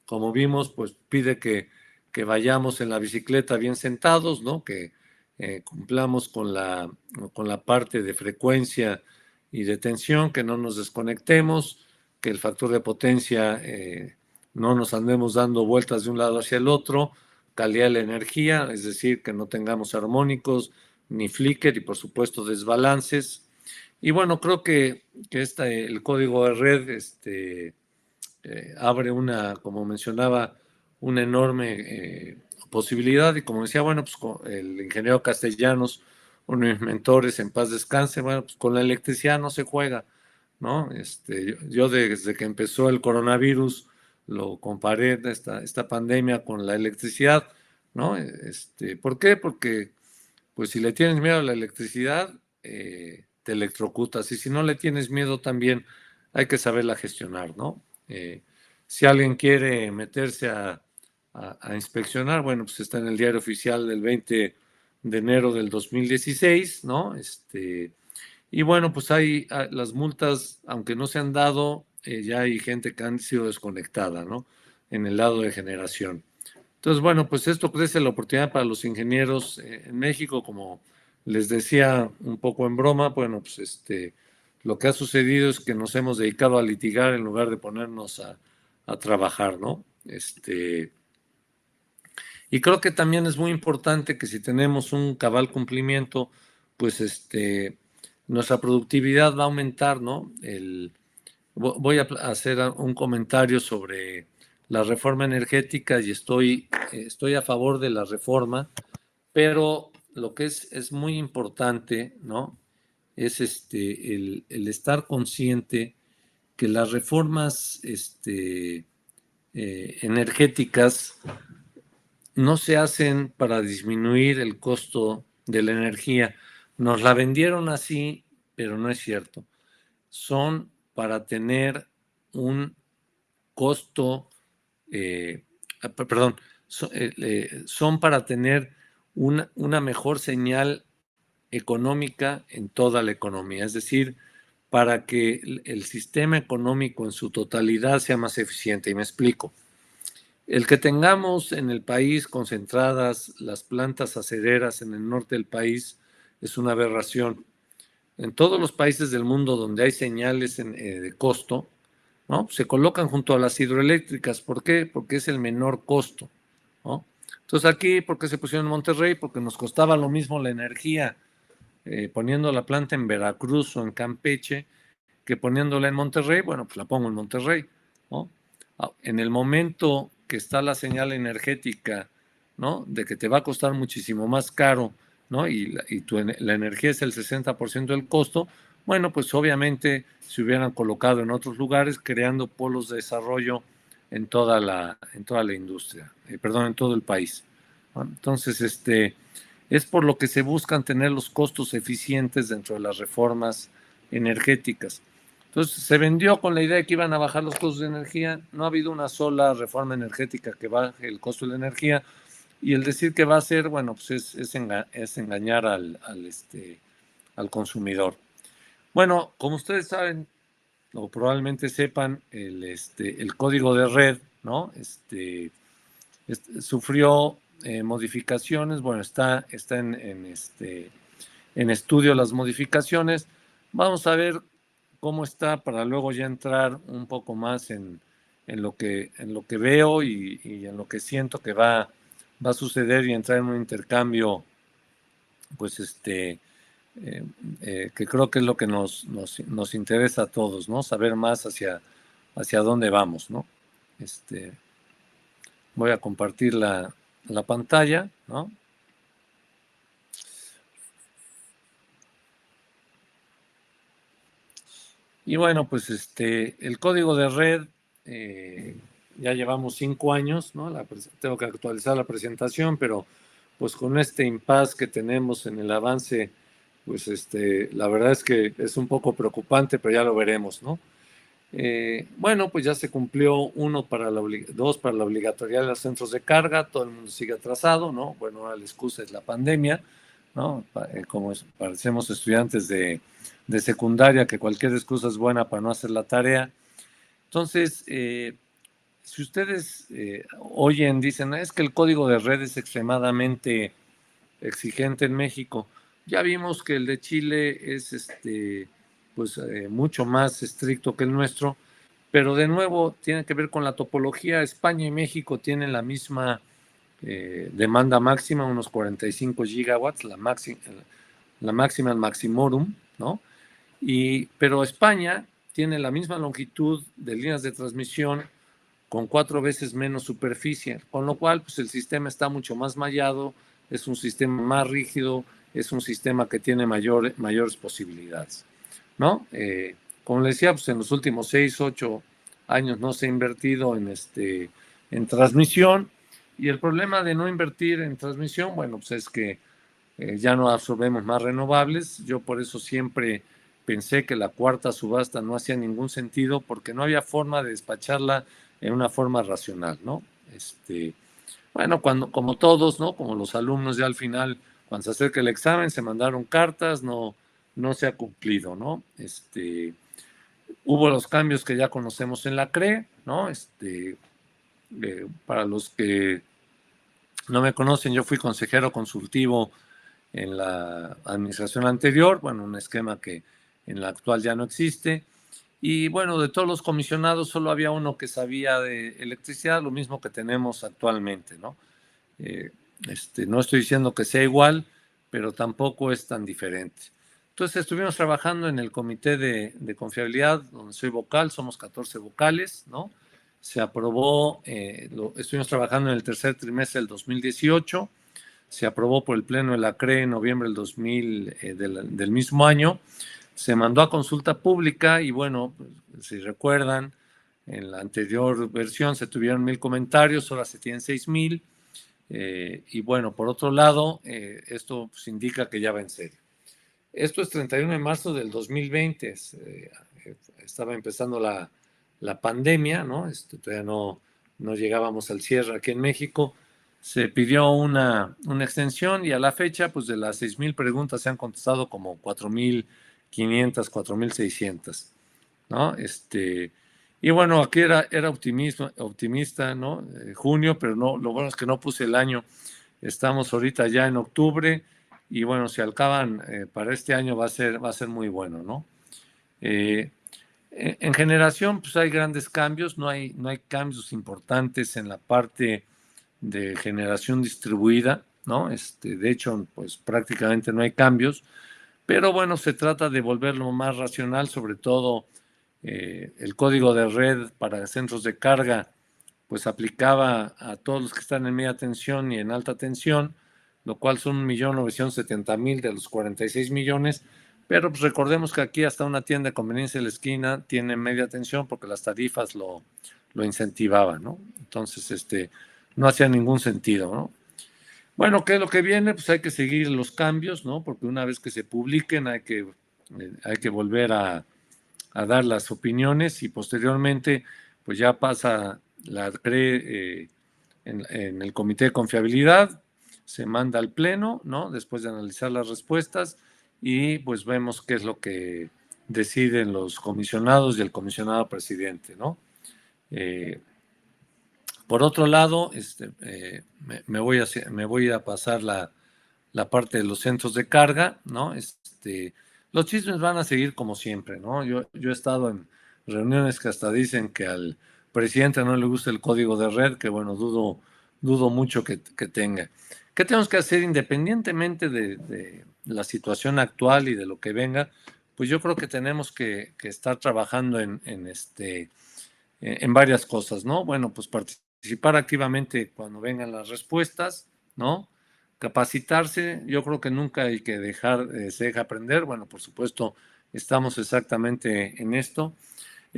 como vimos, pues pide que vayamos en la bicicleta bien sentados, ¿no? Que cumplamos con la parte de frecuencia y de tensión, que no nos desconectemos, que el factor de potencia no nos andemos dando vueltas de un lado hacia el otro, calidad de la energía, es decir, que no tengamos armónicos ni flicker y por supuesto desbalances. Y bueno, creo que el código de red abre como mencionaba, una enorme posibilidad. Y como decía, bueno, pues el ingeniero Castellanos, uno de mis mentores, en paz descanse, bueno, pues con la electricidad no se juega, ¿no? Yo desde que empezó el coronavirus lo comparé esta pandemia con la electricidad, ¿no? ¿Por qué? Porque pues si le tienes miedo a la electricidad, te electrocutas. Y si no le tienes miedo también, hay que saberla gestionar, ¿no? Si alguien quiere meterse a inspeccionar, bueno, pues está en el diario oficial del 20 de enero del 2016, ¿no? Y bueno, pues las multas, aunque no se han dado, ya hay gente que han sido desconectada, ¿no? En el lado de generación. Entonces, bueno, pues esto ofrece la oportunidad para los ingenieros en México, como les decía un poco en broma, bueno, pues lo que ha sucedido es que nos hemos dedicado a litigar en lugar de ponernos a trabajar, ¿no? Y creo que también es muy importante que si tenemos un cabal cumplimiento, pues nuestra productividad va a aumentar, ¿no? Voy a hacer un comentario sobre la reforma energética y estoy a favor de la reforma, pero lo que es muy importante, ¿no? Es el estar consciente que las reformas energéticas no se hacen para disminuir el costo de la energía. Nos la vendieron así, pero no es cierto. Son para tener un costo, perdón, son para tener una mejor señal económica en toda la economía, es decir, para que el sistema económico en su totalidad sea más eficiente. Y me explico. El que tengamos en el país concentradas las plantas acereras en el norte del país es una aberración. En todos los países del mundo donde hay señales de costo, ¿no? Se colocan junto a las hidroeléctricas. ¿Por qué? Porque es el menor costo, ¿no? Entonces aquí, ¿por qué se pusieron en Monterrey? Porque nos costaba lo mismo la energía poniendo la planta en Veracruz o en Campeche que poniéndola en Monterrey. Bueno, pues la pongo en Monterrey, ¿no? En el momento que está la señal energética, ¿no? De que te va a costar muchísimo más caro, ¿no? La energía es el 60% del costo, bueno, pues obviamente se hubieran colocado en otros lugares creando polos de desarrollo en toda la industria, perdón, en todo el país, ¿no? Entonces, es por lo que se buscan tener los costos eficientes dentro de las reformas energéticas. Entonces se vendió con la idea de que iban a bajar los costos de energía. No ha habido una sola reforma energética que baje el costo de la energía. Y el decir que va a ser, bueno, pues es engañar al consumidor. Bueno, como ustedes saben, o probablemente sepan, el código de red, ¿no? Sufrió modificaciones. Bueno, está en estudio las modificaciones. Vamos a ver cómo está para luego ya entrar un poco más en lo que veo y en lo que siento que va a suceder y entrar en un intercambio, pues que creo que es lo que nos interesa a todos, ¿no? Saber más hacia dónde vamos, ¿no? Voy a compartir la pantalla, ¿no? Y bueno, pues el código de red, ya llevamos 5 años, ¿no? Tengo que actualizar la presentación, pero pues con este impasse que tenemos en el avance, pues la verdad es que es un poco preocupante, pero ya lo veremos, ¿no? Bueno, pues ya se cumplió 2 para la obligatoriedad de los centros de carga, todo el mundo sigue atrasado, ¿no? Bueno, ahora la excusa es la pandemia, ¿no? Como parecemos estudiantes de secundaria, que cualquier excusa es buena para no hacer la tarea. Entonces, si ustedes oyen, dicen, es que el código de red es extremadamente exigente en México. Ya vimos que el de Chile es pues mucho más estricto que el nuestro, pero de nuevo tiene que ver con la topología. España y México tienen la misma demanda máxima, unos 45 gigawatts, la máxima, el maximorum, ¿no? Pero España tiene la misma longitud de líneas de transmisión con 4 veces menos superficie, con lo cual pues el sistema está mucho más mallado, es un sistema más rígido, es un sistema que tiene mayores posibilidades, ¿no? Como les decía, pues en los últimos 6, 8 años no se ha invertido en transmisión, y el problema de no invertir en transmisión, bueno, pues es que ya no absorbemos más renovables. Yo por eso siempre pensé que la cuarta subasta no hacía ningún sentido porque no había forma de despacharla en una forma racional, ¿no? Bueno, como todos, ¿no? Como los alumnos ya al final, cuando se acerca el examen, se mandaron cartas, no se ha cumplido, ¿no? Hubo los cambios que ya conocemos en la CRE, ¿no? Para los que no me conocen, yo fui consejero consultivo en la administración anterior, bueno, un esquema que en la actual ya no existe. Y bueno, de todos los comisionados solo había uno que sabía de electricidad, lo mismo que tenemos actualmente, ¿no? No estoy diciendo que sea igual, pero tampoco es tan diferente. Entonces estuvimos trabajando en el comité de confiabilidad, donde soy vocal, somos 14 vocales, ¿no? Se aprobó, estuvimos trabajando en el tercer trimestre del 2018, se aprobó por el Pleno de la CRE en noviembre del mismo año, se mandó a consulta pública y bueno, pues, si recuerdan, en la anterior versión se tuvieron 1,000 comentarios, ahora se tienen 6,000. Y bueno, por otro lado, esto pues, indica que ya va en serio. Esto es 31 de marzo del 2020, estaba empezando la pandemia, ¿no? Todavía no llegábamos al cierre aquí en México. Se pidió una extensión y a la fecha, pues de las 6,000 preguntas se han contestado como 4,500, 4,600, ¿no? Y bueno, aquí era optimista, ¿no? Junio, pero no, lo bueno es que no puse el año. Estamos ahorita ya en octubre y bueno, si acaban para este año va a ser muy bueno, ¿no? En generación, pues hay grandes cambios, no hay cambios importantes en la parte de generación distribuida, ¿no? De hecho, pues prácticamente no hay cambios, pero bueno, se trata de volverlo más racional, sobre todo el código de red para centros de carga, pues aplicaba a todos los que están en media tensión y en alta tensión, lo cual son 1,970,000 de los 46 millones, pero pues recordemos que aquí hasta una tienda de conveniencia de la esquina tiene media tensión porque las tarifas lo incentivaban, ¿no? Entonces, no hacía ningún sentido, ¿no? Bueno, ¿qué es lo que viene? Pues hay que seguir los cambios, ¿no? Porque una vez que se publiquen hay que volver a dar las opiniones y posteriormente pues ya pasa la CRE en el comité de confiabilidad, se manda al pleno, ¿no? Después de analizar las respuestas y pues vemos qué es lo que deciden los comisionados y el comisionado presidente, ¿no? Por otro lado, me voy a pasar la parte de los centros de carga, ¿no? Los chismes van a seguir como siempre, ¿no? Yo he estado en reuniones que hasta dicen que al presidente no le gusta el código de red, que bueno, dudo mucho que tenga. ¿Qué tenemos que hacer independientemente de la situación actual y de lo que venga? Pues yo creo que tenemos que estar trabajando en varias cosas, ¿no? Bueno, pues participar activamente cuando vengan las respuestas, ¿no? Capacitarse, yo creo que nunca hay que se deja aprender, bueno, por supuesto, estamos exactamente en esto.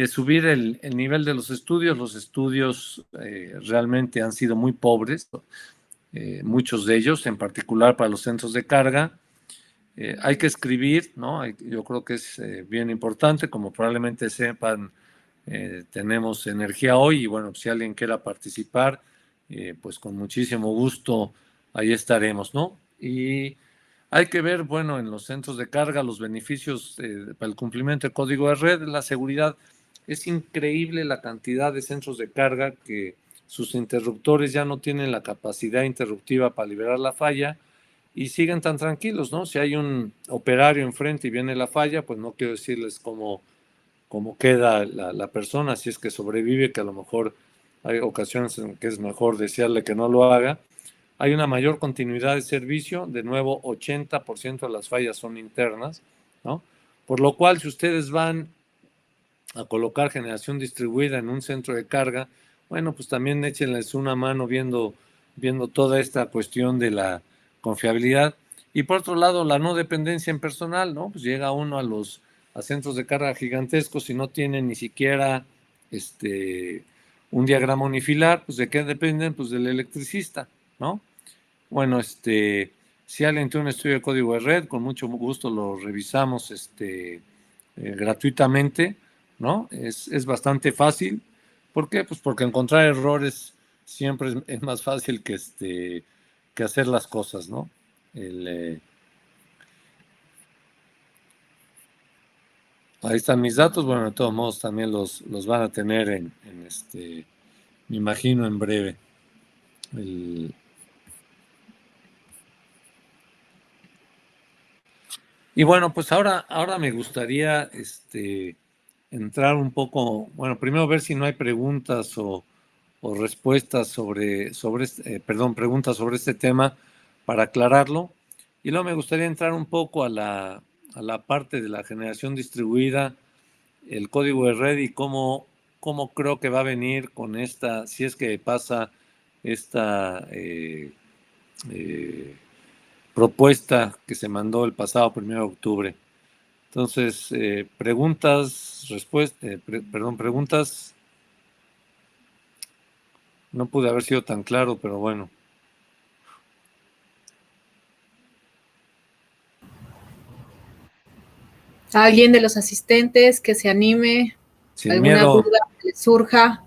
Subir el nivel de los estudios realmente han sido muy pobres, muchos de ellos, en particular para los centros de carga. Hay que escribir, ¿no? Yo creo que es bien importante, como probablemente sepan, tenemos energía hoy y bueno, si alguien quiera participar, pues con muchísimo gusto ahí estaremos, ¿no? Y hay que ver, bueno, en los centros de carga los beneficios para el cumplimiento del código de red, la seguridad. Es increíble la cantidad de centros de carga que sus interruptores ya no tienen la capacidad interruptiva para liberar la falla y siguen tan tranquilos, ¿no? Si hay un operario enfrente y viene la falla, pues no quiero decirles cómo queda la persona, si es que sobrevive, que a lo mejor hay ocasiones en que es mejor desearle que no lo haga. Hay una mayor continuidad de servicio, de nuevo 80% de las fallas son internas, ¿no? Por lo cual, si ustedes van a colocar generación distribuida en un centro de carga, bueno, pues también échenles una mano viendo toda esta cuestión de la confiabilidad. Y por otro lado, la no dependencia en personal, ¿no? Pues llega uno a centros de carga gigantescos y no tienen ni siquiera un diagrama unifilar, pues ¿de qué dependen? Pues del electricista, ¿no? Bueno, si alguien tiene un estudio de código de red, con mucho gusto lo revisamos gratuitamente, ¿no? Es bastante fácil. ¿Por qué? Pues porque encontrar errores siempre es más fácil que hacer las cosas, ¿no? Ahí están mis datos. Bueno, de todos modos también los van a tener me imagino en breve. Y bueno, pues ahora me gustaría entrar un poco, bueno, primero ver si no hay preguntas o respuestas perdón, preguntas sobre este tema para aclararlo. Y luego me gustaría entrar un poco a la parte de la generación distribuida, el código de red y cómo creo que va a venir con si es que pasa esta eh, propuesta que se mandó el pasado 1 de octubre. Entonces, preguntas. No pude haber sido tan claro, pero bueno. Alguien de los asistentes que se anime, Sin alguna miedo. duda que les surja.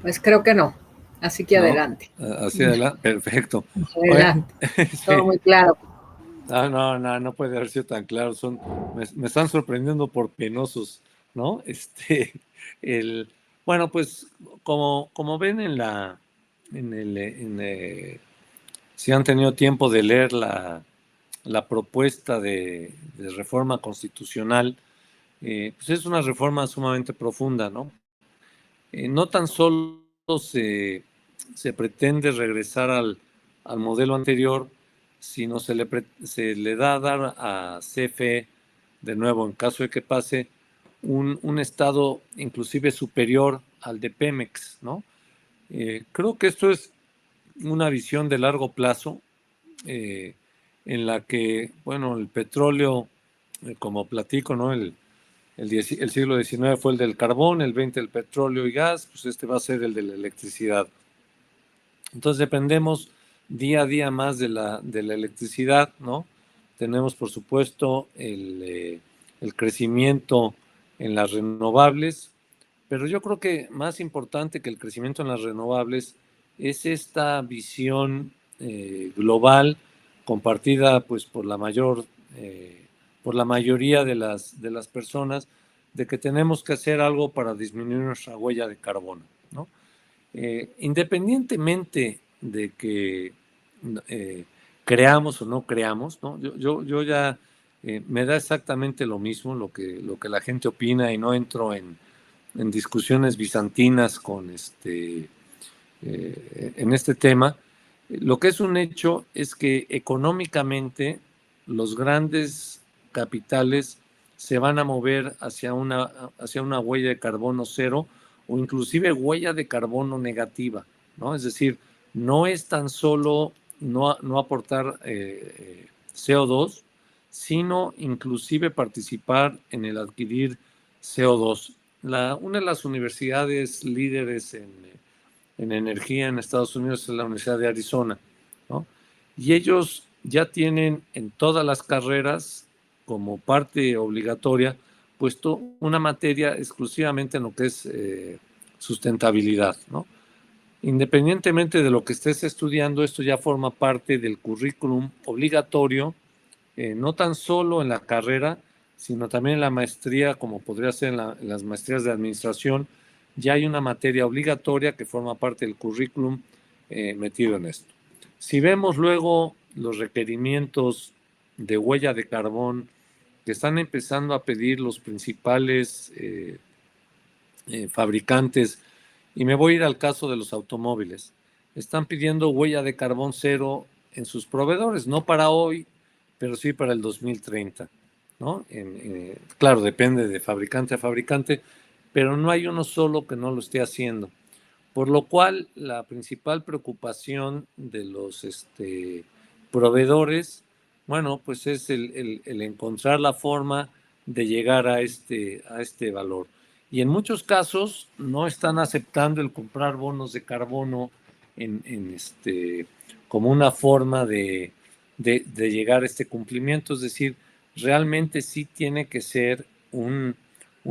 Pues creo que no. Así que ¿No? Adelante. Hacia adelante, perfecto. Adelante. Sí. Todo muy claro. No puede haber sido tan claro. Me están sorprendiendo por penosos, ¿no? Bueno, pues como ven si han tenido tiempo de leer la propuesta de reforma constitucional, pues es una reforma sumamente profunda, ¿no? No tan solo se pretende regresar al modelo anterior, sino se le da a dar a CFE, de nuevo, en caso de que pase, un estado inclusive superior al de Pemex, ¿no? Creo que esto es una visión de largo plazo, en la que, bueno, el petróleo, como platico, ¿no? El siglo XIX fue el del carbón, el XX el petróleo y gas, pues este va a ser el de la electricidad. Entonces dependemos día a día más de la electricidad, ¿no? Tenemos, por supuesto, el crecimiento en las renovables, pero yo creo que más importante que el crecimiento en las renovables es esta visión global compartida pues por la mayoría de las personas, de que tenemos que hacer algo para disminuir nuestra huella de carbono, ¿no? Independientemente de que creamos o no creamos, ¿no? Yo ya me da exactamente lo mismo lo que la gente opina y no entro en discusiones bizantinas en este tema. Lo que es un hecho es que económicamente los grandes capitales se van a mover hacia una huella de carbono cero o inclusive huella de carbono negativa, ¿no? Es decir, no es tan solo no aportar CO2, sino inclusive participar en el adquirir CO2. Una de las universidades líderes en energía en Estados Unidos es la Universidad de Arizona, ¿no? Y ellos ya tienen en todas las carreras, como parte obligatoria, puesto una materia exclusivamente en lo que es sustentabilidad, ¿no? Independientemente de lo que estés estudiando, esto ya forma parte del currículum obligatorio, no tan solo en la carrera, sino también en la maestría, como podría ser en las maestrías de administración. Ya hay una materia obligatoria que forma parte del currículum metido en esto. Si vemos luego los requerimientos de huella de carbón que están empezando a pedir los principales fabricantes, y me voy a ir al caso de los automóviles, están pidiendo huella de carbón cero en sus proveedores, no para hoy, pero sí para el 2030, ¿no? Claro, depende de fabricante a fabricante, pero no hay uno solo que no lo esté haciendo. Por lo cual, la principal preocupación de los proveedores, bueno, pues es el encontrar la forma de llegar a este valor. Y en muchos casos no están aceptando el comprar bonos de carbono como una forma de llegar a este cumplimiento. Es decir, realmente sí tiene que ser un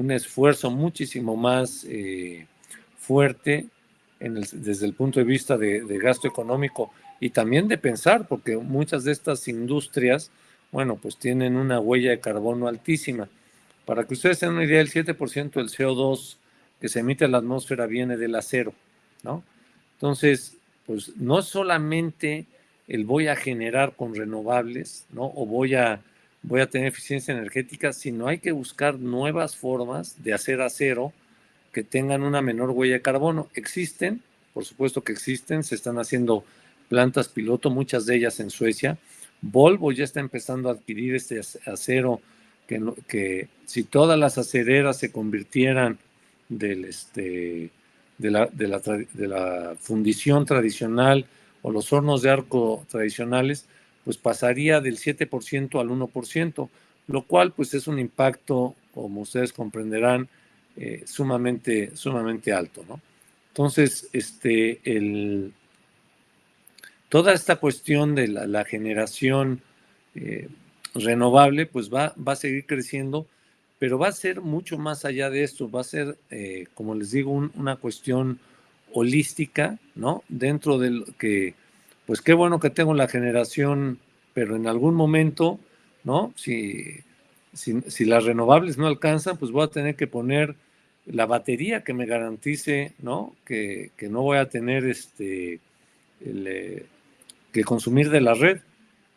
esfuerzo muchísimo más fuerte desde el punto de vista de gasto económico y también de pensar, porque muchas de estas industrias, bueno, pues tienen una huella de carbono altísima. Para que ustedes tengan una idea, el 7% del CO2 que se emite a la atmósfera viene del acero, ¿no? Entonces, pues no es solamente el voy a generar con renovables, ¿no? O voy a tener eficiencia energética, sino hay que buscar nuevas formas de hacer acero que tengan una menor huella de carbono. Existen, por supuesto que existen, se están haciendo plantas piloto, muchas de ellas en Suecia. Volvo ya está empezando a adquirir este acero que si todas las acereras se convirtieran de la fundición tradicional o los hornos de arco tradicionales, pues pasaría del 7% al 1%, lo cual pues es un impacto, como ustedes comprenderán, sumamente alto, ¿no? Entonces, toda esta cuestión de la generación renovable, pues va a seguir creciendo, pero va a ser mucho más allá de esto, va a ser, como les digo, una cuestión holística, ¿no? Dentro del que, pues qué bueno que tengo la generación, pero en algún momento, ¿no? Si las renovables no alcanzan, pues voy a tener que poner la batería que me garantice, ¿no? Que no voy a tener que consumir de la red.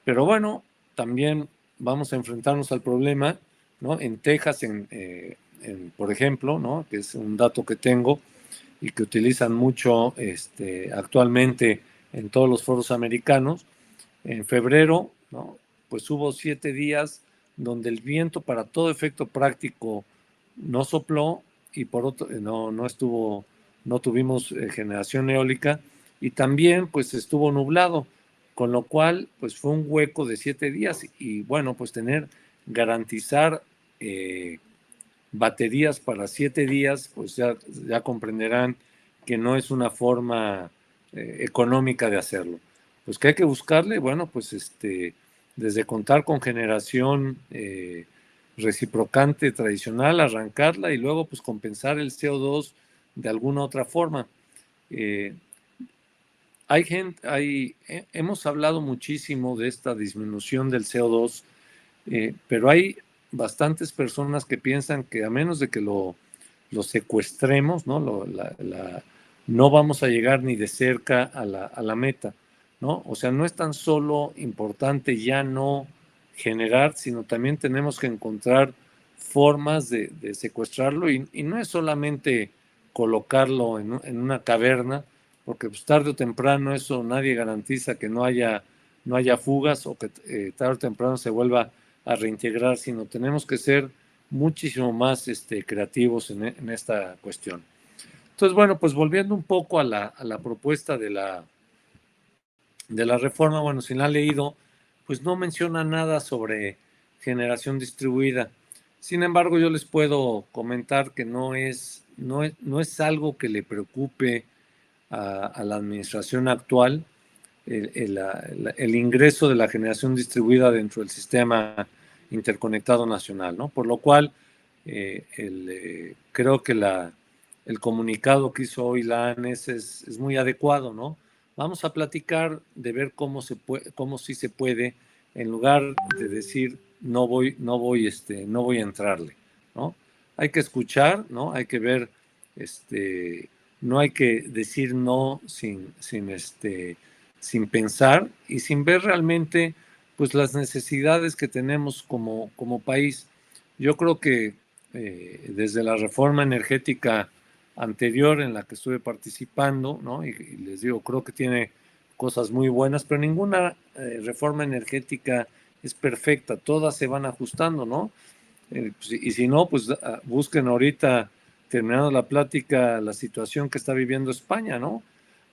Pero bueno, también vamos a enfrentarnos al problema, ¿no? En Texas, por ejemplo, ¿no? Que es un dato que tengo y que utilizan mucho actualmente en todos los foros americanos, en febrero, ¿no? Pues hubo 7 días donde el viento para todo efecto práctico no sopló y por otro no tuvimos generación eólica y también pues estuvo nublado, con lo cual pues fue un hueco de 7 días y bueno, pues garantizar baterías para 7 días, pues ya comprenderán que no es una forma económica de hacerlo. Pues que hay que buscarle, bueno, pues desde contar con generación reciprocante tradicional, arrancarla y luego pues compensar el CO2 de alguna otra forma. Hemos hablado muchísimo de esta disminución del CO2, pero hay bastantes personas que piensan que a menos de que lo secuestremos, ¿no? No vamos a llegar ni de cerca a la meta, ¿no? O sea, no es tan solo importante ya no generar, sino también tenemos que encontrar formas de secuestrarlo y no es solamente colocarlo en una caverna, porque pues, tarde o temprano eso nadie garantiza que no haya fugas o que tarde o temprano se vuelva a reintegrar, sino tenemos que ser muchísimo más creativos en esta cuestión. Entonces, bueno, pues volviendo un poco a la propuesta de la reforma, bueno, si la han leído, pues no menciona nada sobre generación distribuida. Sin embargo, yo les puedo comentar que no es algo que le preocupe a la administración actual el ingreso de la generación distribuida dentro del sistema interconectado nacional, ¿no? Por lo cual, creo que el comunicado que hizo hoy la ANES es muy adecuado, ¿no? Vamos a platicar de ver cómo sí se puede, en lugar de decir no voy a entrarle, ¿no? Hay que escuchar, ¿no? Hay que ver, no hay que decir no sin pensar y sin ver realmente pues las necesidades que tenemos como país. Yo creo que desde la reforma energética anterior en la que estuve participando, ¿no? Y les digo, creo que tiene cosas muy buenas, pero ninguna reforma energética es perfecta, todas se van ajustando, ¿no? Y si no, pues busquen ahorita, terminando la plática, la situación que está viviendo España, ¿no?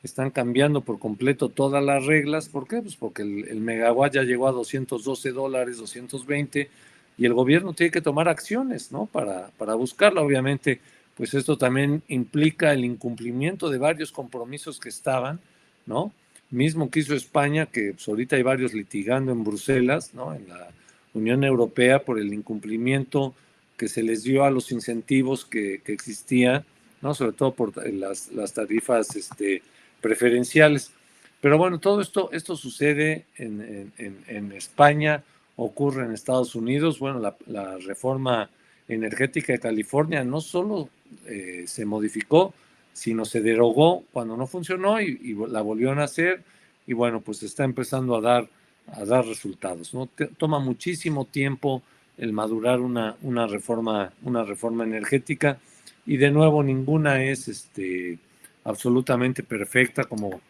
Están cambiando por completo todas las reglas. ¿Por qué? Pues porque el megawatt ya llegó a $212, 220, y el gobierno tiene que tomar acciones, ¿no? Para buscarla. Obviamente, pues esto también implica el incumplimiento de varios compromisos que estaban, ¿no? Mismo que hizo España, que pues ahorita hay varios litigando en Bruselas, ¿no? En la Unión Europea por el incumplimiento que se les dio a los incentivos que existían, ¿no? Sobre todo por las tarifas preferenciales. Pero bueno, todo esto sucede en España, ocurre en Estados Unidos. Bueno, la reforma energética de California no solo se modificó, sino se derogó cuando no funcionó y la volvieron a hacer, y bueno, pues está empezando a dar resultados, ¿no? Toma muchísimo tiempo el madurar una reforma energética, y de nuevo ninguna es absolutamente perfecta como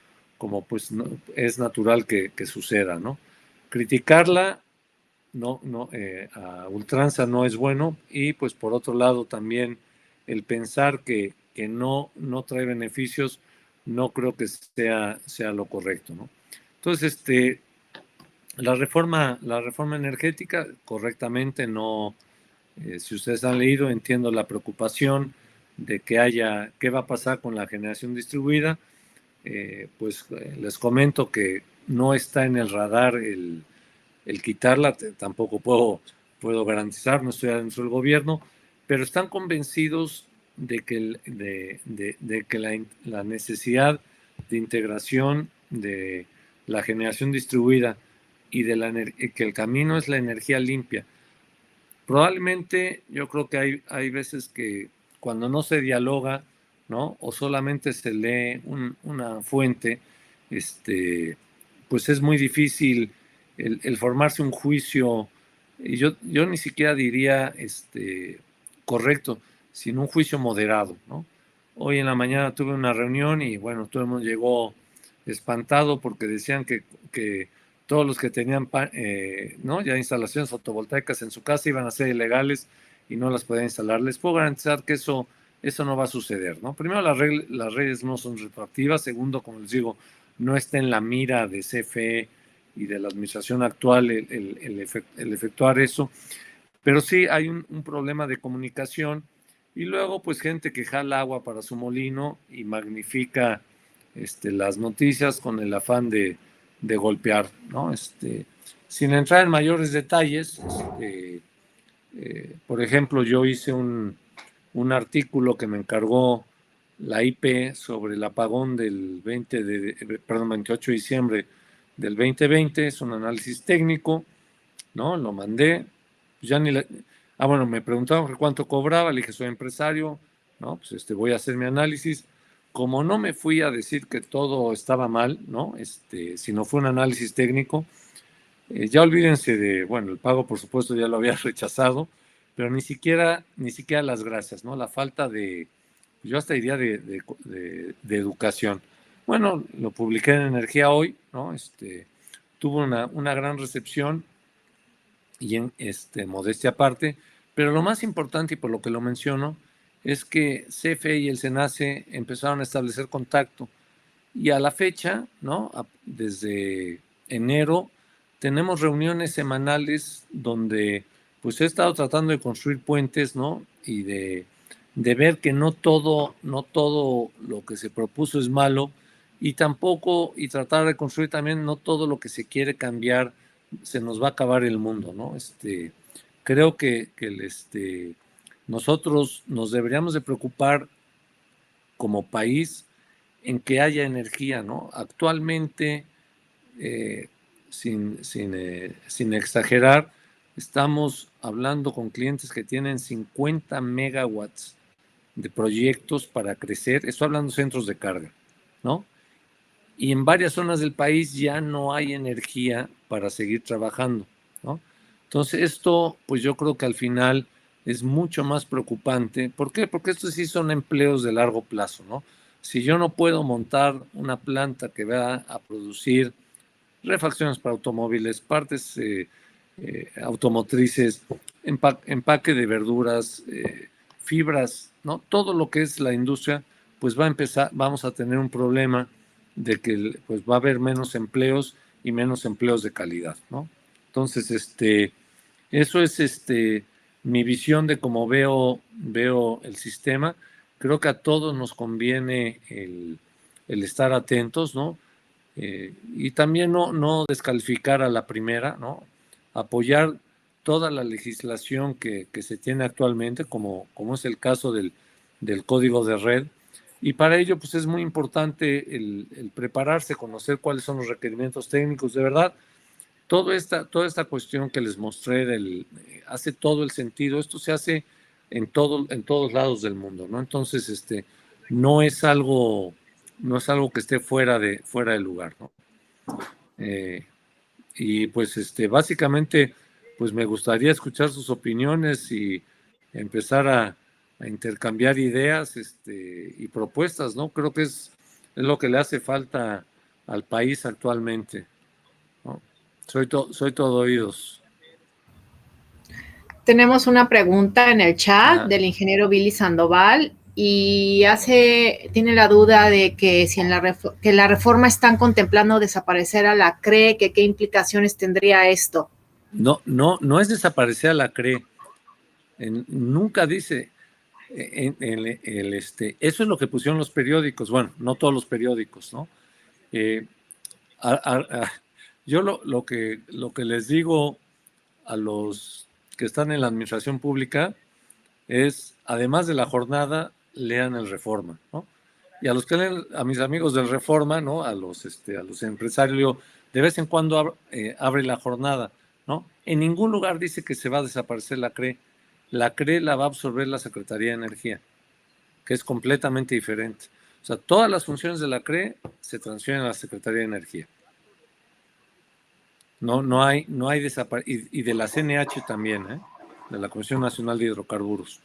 pues no, es natural que suceda, ¿no? Criticarla a ultranza no es bueno, y pues por otro lado también el pensar que no trae beneficios no creo que sea lo correcto, ¿no? Entonces, la reforma energética correctamente no, si ustedes han leído, entiendo la preocupación de qué va a pasar con la generación distribuida. Pues les comento que no está en el radar el quitarla, tampoco puedo garantizar, no estoy dentro del gobierno, pero están convencidos de que la necesidad de integración de la generación distribuida y que el camino es la energía limpia. Probablemente yo creo que hay veces que cuando no se dialoga, ¿no? O solamente se lee una fuente, pues es muy difícil el formarse un juicio, y yo ni siquiera diría correcto, sino un juicio moderado, ¿no? Hoy en la mañana tuve una reunión y bueno, todo el mundo llegó espantado porque decían que todos los que tenían ¿no? ya instalaciones fotovoltaicas en su casa iban a ser ilegales y no las podían instalar. Les puedo garantizar que eso no va a suceder, ¿no? Primero, las redes no son retroactivas. Segundo, como les digo, no está en la mira de CFE y de la administración actual el efectuar eso. Pero sí hay un problema de comunicación, y luego pues gente que jala agua para su molino y magnifica las noticias con el afán de golpear, ¿no? Sin entrar en mayores detalles, por ejemplo, yo hice un artículo que me encargó la IP sobre el apagón del 28 de diciembre del 2020, es un análisis técnico, ¿no? Lo mandé, ya ni le... bueno, me preguntaron cuánto cobraba, le dije, soy empresario, ¿no? Pues voy a hacer mi análisis. Como no me fui a decir que todo estaba mal, ¿no? Sino fue un análisis técnico, ya olvídense bueno, el pago por supuesto ya lo había rechazado, pero ni siquiera las gracias, ¿no? La falta yo hasta diría de educación. Bueno, lo publiqué en Energía Hoy, ¿no? Tuvo una gran recepción, y en modestia aparte, pero lo más importante, y por lo que lo menciono, es que CFE y el SENACE empezaron a establecer contacto, y a la fecha, ¿no? Desde enero tenemos reuniones semanales donde pues he estado tratando de construir puentes, ¿no? Y de ver que no todo lo que se propuso es malo, y tratar de construir también no todo lo que se quiere cambiar se nos va a acabar el mundo, ¿no? Creo que nosotros nos deberíamos de preocupar como país en que haya energía, ¿no? Actualmente, sin exagerar, estamos hablando con clientes que tienen 50 megawatts de proyectos para crecer. Estoy hablando de centros de carga, ¿no? Y en varias zonas del país ya no hay energía para seguir trabajando, ¿no? Entonces esto, pues yo creo que al final es mucho más preocupante. ¿Por qué? Porque estos sí son empleos de largo plazo, ¿no? Si yo no puedo montar una planta que va a producir refacciones para automóviles, partes automotrices, empaque de verduras, fibras, ¿no? Todo lo que es la industria, pues vamos a tener un problema de que pues va a haber menos empleos y menos empleos de calidad, ¿no? Entonces, eso es mi visión de cómo veo el sistema. Creo que a todos nos conviene el estar atentos, ¿no? Y también no descalificar a la primera, ¿no? Apoyar toda la legislación que se tiene actualmente, como es el caso del código de red. Y para ello, pues es muy importante el prepararse, conocer cuáles son los requerimientos técnicos. De verdad, toda esta cuestión que les mostré hace todo el sentido. Esto se hace en todos lados del mundo, ¿no? Entonces, no es algo que esté fuera de lugar, ¿no? Y pues básicamente, pues me gustaría escuchar sus opiniones y empezar a intercambiar ideas y propuestas, ¿no? Creo que es lo que le hace falta al país actualmente, ¿no? Soy todo oídos. Tenemos una pregunta en el chat Ajá. del ingeniero Billy Sandoval y tiene la duda de que si que la reforma están contemplando desaparecer a la CRE, que qué implicaciones tendría esto. No es desaparecer a la CRE. Nunca dice eso es lo que pusieron los periódicos. Bueno, no todos los periódicos, ¿no? Yo lo que les digo a los que están en la administración pública es, además de la jornada, lean el Reforma, ¿no? Y a los que leen, a mis amigos del Reforma, ¿no? A los empresarios, de vez en cuando abre la jornada, ¿no? En ningún lugar dice que se va a desaparecer la CRE. La CRE la va a absorber la Secretaría de Energía, que es completamente diferente. O sea, todas las funciones de la CRE se transfieren a la Secretaría de Energía. No hay desaparición. Y de la CNH también, de la Comisión Nacional de Hidrocarburos.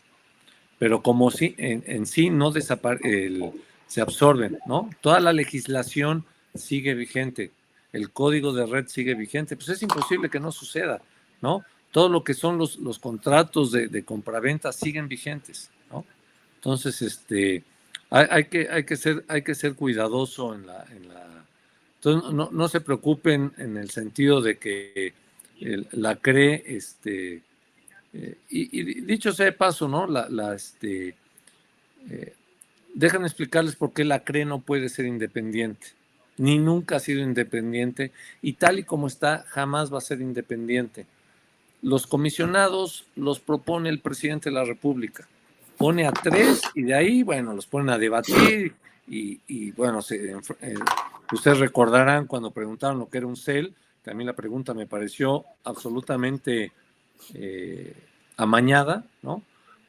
Pero como si en sí no se absorben, ¿no? Toda la legislación sigue vigente, el código de red sigue vigente, pues es imposible que no suceda, ¿no? Todo lo que son los contratos de compraventa siguen vigentes, ¿no? Entonces, hay que ser cuidadoso en la entonces no se preocupen en el sentido de que la CRE, y dicho sea de paso, ¿no? Déjenme explicarles por qué la CRE no puede ser independiente, ni nunca ha sido independiente, y tal y como está, jamás va a ser independiente. Los comisionados los propone el presidente de la República, pone a 3 y de ahí, bueno, los ponen a debatir y bueno, ustedes recordarán cuando preguntaron lo que era un CEL, también la pregunta me pareció absolutamente amañada, ¿no?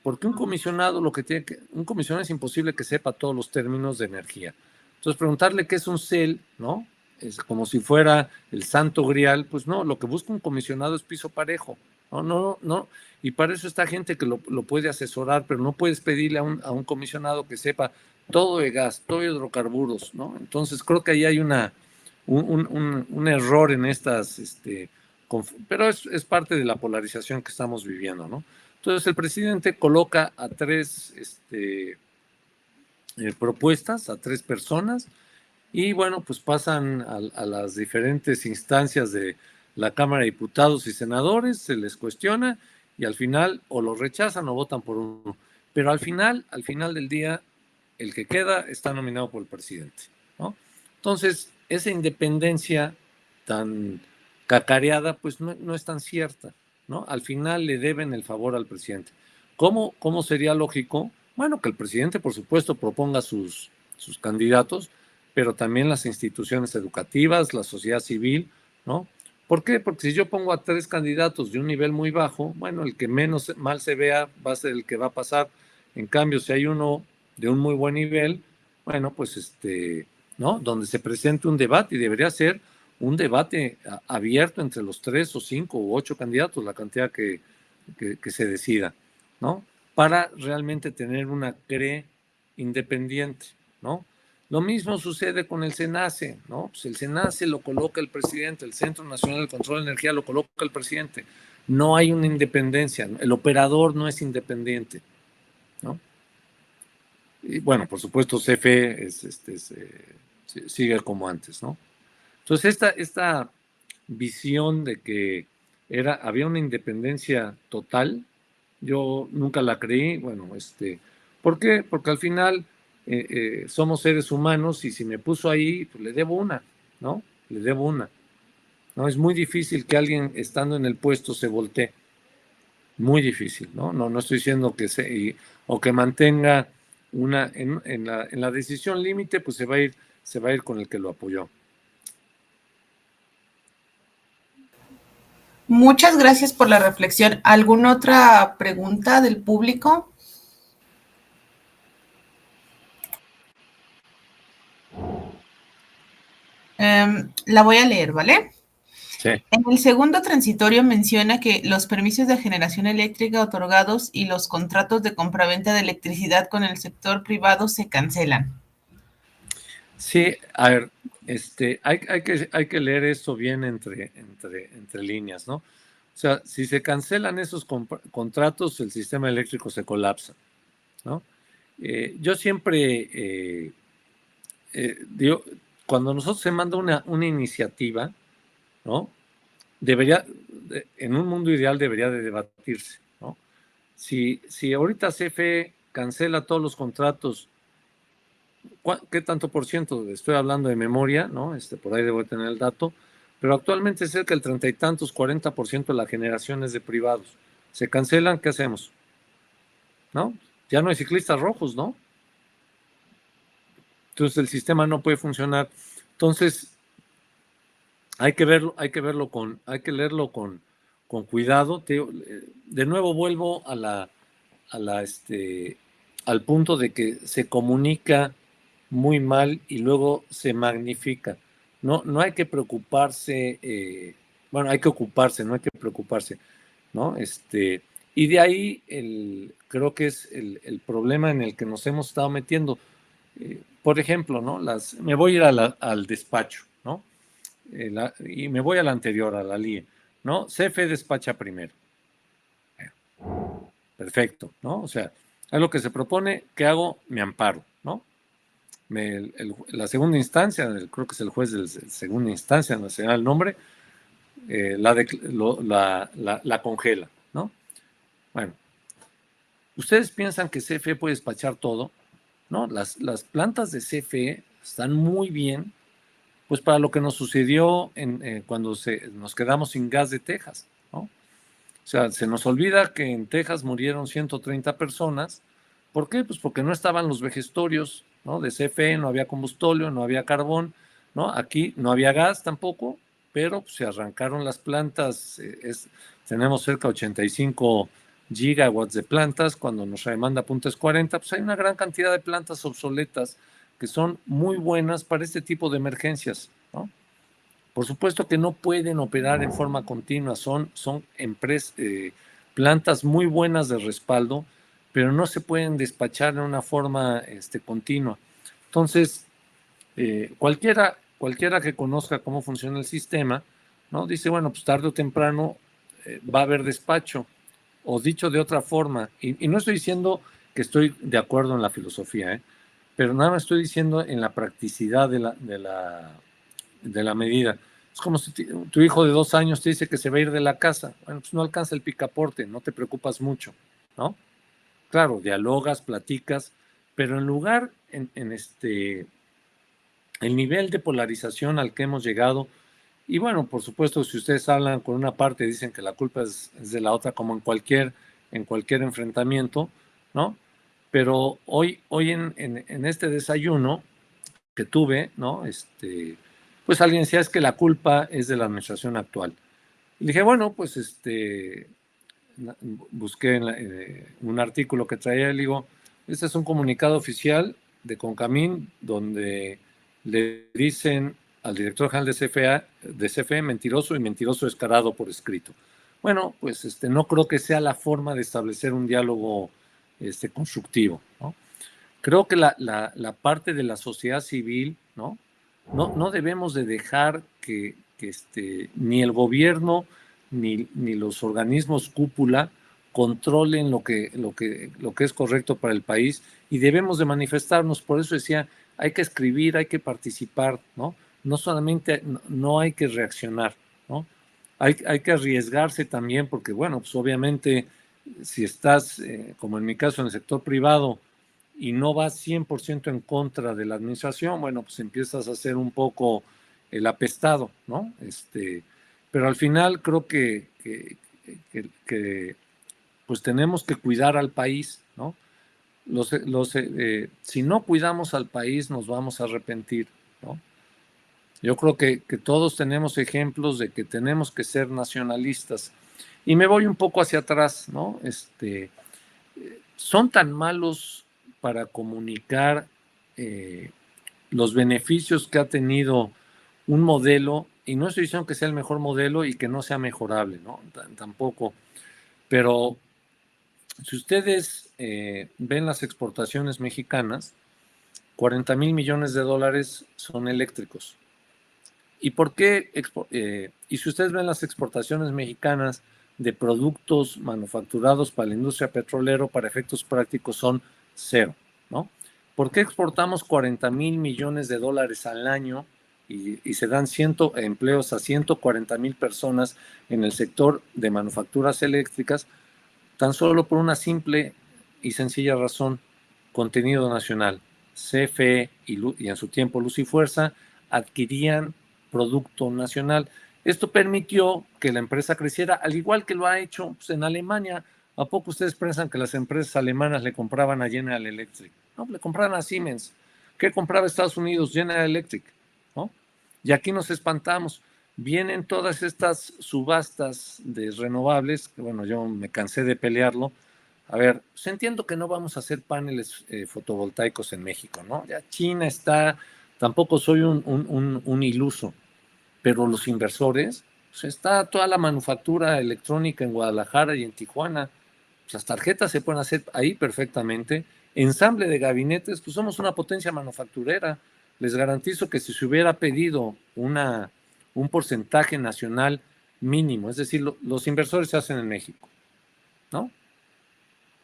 Porque un comisionado un comisionado es imposible que sepa todos los términos de energía. Entonces preguntarle qué es un CEL, ¿no? Es como si fuera el santo grial, pues no, lo que busca un comisionado es piso parejo. No. Y para eso está gente que lo puede asesorar, pero no puedes pedirle a un comisionado que sepa todo de gas, todo de hidrocarburos, ¿no? Entonces creo que ahí hay un error en estas, pero es parte de la polarización que estamos viviendo, ¿no? Entonces el presidente coloca a 3 propuestas, a 3 personas, y bueno, pues pasan a las diferentes instancias de la Cámara de Diputados y Senadores, se les cuestiona y al final o lo rechazan o votan por uno. Pero al final del día, el que queda está nominado por el presidente, ¿no? Entonces, esa independencia tan cacareada, pues no es tan cierta, ¿no? Al final le deben el favor al presidente. ¿Cómo sería lógico? Bueno, que el presidente, por supuesto, proponga sus candidatos, pero también las instituciones educativas, la sociedad civil, ¿no? ¿Por qué? Porque si yo pongo a 3 candidatos de un nivel muy bajo, bueno, el que menos mal se vea va a ser el que va a pasar. En cambio, si hay uno de un muy buen nivel, bueno, pues ¿no? Donde se presente un debate, y debería ser un debate abierto entre los 3 o 5 u 8 candidatos, la cantidad que se decida, ¿no? Para realmente tener una CRE independiente, ¿no? Lo mismo sucede con el CENACE, ¿no? Pues el CENACE lo coloca el presidente, el Centro Nacional de Control de Energía lo coloca el presidente. No hay una independencia, el operador no es independiente, ¿no? Y bueno, por supuesto, CFE sigue como antes, ¿no? Entonces, esta visión de que había una independencia total, yo nunca la creí. Bueno, ¿por qué? Porque al final somos seres humanos y si me puso ahí, pues le debo una, ¿no? Le debo una. No, es muy difícil que alguien estando en el puesto se voltee. Muy difícil, ¿no? No estoy diciendo que o que mantenga una en la decisión límite, pues se va a ir con el que lo apoyó. Muchas gracias por la reflexión. ¿Alguna otra pregunta del público? La voy a leer, ¿vale? Sí. En el segundo transitorio menciona que los permisos de generación eléctrica otorgados y los contratos de compraventa de electricidad con el sector privado se cancelan. Sí, a ver, hay que leer esto bien entre líneas, ¿no? O sea, si se cancelan esos contratos, el sistema eléctrico se colapsa, ¿no? Yo siempre digo, cuando nosotros se manda una iniciativa, ¿no? En un mundo ideal debería de debatirse, ¿no? Si ahorita CFE cancela todos los contratos, ¿qué tanto por ciento? Estoy hablando de memoria, ¿no? Por ahí debo tener el dato, pero actualmente cerca del 30 y tantos, 40% de la generación es de privados. Se cancelan, ¿qué hacemos? ¿No? Ya no hay ciclistas rojos, ¿no? Entonces el sistema no puede funcionar. Entonces hay que leerlo con cuidado. De nuevo vuelvo al punto de que se comunica muy mal y luego se magnifica. No hay que preocuparse, bueno, hay que ocuparse, no hay que preocuparse, ¿no? Y de ahí creo que es el problema en el que nos hemos estado metiendo. Por ejemplo, ¿no? Me voy a ir al despacho, ¿no? Y me voy a la anterior, a la LIE, ¿no? CFE despacha primero. Perfecto, ¿no? O sea, es lo que se propone, ¿qué hago? Me amparo, ¿no? La segunda instancia, creo que es el juez de segunda instancia, no sé el nombre, la congela, ¿no? Bueno, ¿ustedes piensan que CFE puede despachar todo? ¿No? Las plantas de CFE están muy bien, pues para lo que nos sucedió cuando nos quedamos sin gas de Texas, ¿no? O sea, se nos olvida que en Texas murieron 130 personas. ¿Por qué? Pues porque no estaban los vejestorios, ¿no? De CFE, no había combustible, no había carbón, ¿no? Aquí no había gas tampoco, pero pues, se arrancaron las plantas. Tenemos cerca de 85 gigawatts de plantas. Cuando nuestra demanda punta es 40, pues hay una gran cantidad de plantas obsoletas que son muy buenas para este tipo de emergencias, ¿no? Por supuesto que no pueden operar en forma continua, son plantas muy buenas de respaldo, pero no se pueden despachar en una forma continua. Entonces, cualquiera que conozca cómo funciona el sistema, ¿no? Dice, bueno, pues tarde o temprano va a haber despacho. O dicho de otra forma, y no estoy diciendo que estoy de acuerdo en la filosofía, pero nada más estoy diciendo en la practicidad de la medida. Es como si tu hijo de 2 años te dice que se va a ir de la casa. Bueno, pues no alcanza el picaporte, no te preocupas mucho, ¿no? Claro, dialogas, platicas, pero en lugar, el nivel de polarización al que hemos llegado, y bueno, por supuesto, si ustedes hablan con una parte, dicen que la culpa es de la otra, como en cualquier enfrentamiento, ¿no? Pero hoy en este desayuno que tuve, ¿no? Pues alguien decía, es que la culpa es de la administración actual. Y dije, bueno, pues busqué un artículo que traía y digo, este es un comunicado oficial de Concamín donde le dicen al director general de CFE mentiroso y mentiroso descarado por escrito. Bueno, pues no creo que sea la forma de establecer un diálogo constructivo, ¿no? creo que la parte de la sociedad civil, ¿no? No debemos de dejar que ni el gobierno ni los organismos cúpula controlen lo que es correcto para el país, y debemos de manifestarnos. Por eso decía, hay que escribir, hay que participar, ¿no? No solamente, no hay que reaccionar, ¿no? Hay que arriesgarse también, porque bueno, pues obviamente si estás, como en mi caso, en el sector privado, y no vas 100% en contra de la administración, bueno, pues empiezas a ser un poco el apestado, ¿no? Pero al final creo que pues tenemos que cuidar al país, ¿no? Si no cuidamos al país, nos vamos a arrepentir, ¿no? Yo creo que todos tenemos ejemplos de que tenemos que ser nacionalistas. Y me voy un poco hacia atrás, ¿no? Son tan malos para comunicar los beneficios que ha tenido un modelo, y no estoy diciendo que sea el mejor modelo y que no sea mejorable, ¿no? Tampoco. Pero si ustedes ven las exportaciones mexicanas, 40,000 millones de dólares son eléctricos. ¿Y por qué? Y si ustedes ven las exportaciones mexicanas de productos manufacturados para la industria petrolera, para efectos prácticos son cero, ¿no? ¿Por qué exportamos 40,000 millones de dólares al año y se dan empleos a 140,000 personas en el sector de manufacturas eléctricas? Tan solo por una simple y sencilla razón: contenido nacional. CFE y en su tiempo Luz y Fuerza adquirían producto nacional. Esto permitió que la empresa creciera, al igual que lo ha hecho pues, en Alemania. ¿A poco ustedes piensan que las empresas alemanas le compraban a General Electric? No, le compraban a Siemens. ¿Qué compraba Estados Unidos? General Electric, ¿no? Y aquí nos espantamos. Vienen todas estas subastas de renovables, que bueno, yo me cansé de pelearlo. A ver, pues entiendo que no vamos a hacer paneles fotovoltaicos en México, ¿no? Ya China está, tampoco soy un iluso, pero los inversores, pues está toda la manufactura electrónica en Guadalajara y en Tijuana. Pues las tarjetas se pueden hacer ahí perfectamente. Ensamble de gabinetes, pues somos una potencia manufacturera. Les garantizo que si se hubiera pedido un porcentaje nacional mínimo, es decir, los inversores se hacen en México, ¿no?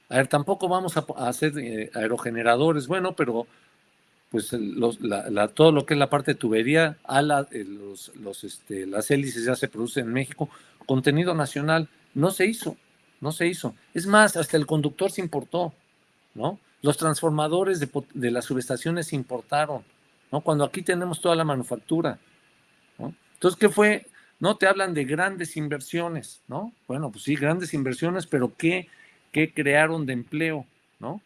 A ver, tampoco vamos a hacer aerogeneradores, bueno, pero pues todo lo que es la parte de tubería, las hélices ya se producen en México. Contenido nacional no se hizo. Es más, hasta el conductor se importó, ¿no? Los transformadores de las subestaciones se importaron, ¿no? Cuando aquí tenemos toda la manufactura, ¿no? Entonces, ¿qué fue? No te hablan de grandes inversiones, ¿no? Bueno, pues sí, grandes inversiones, pero ¿qué crearon de empleo, ¿no?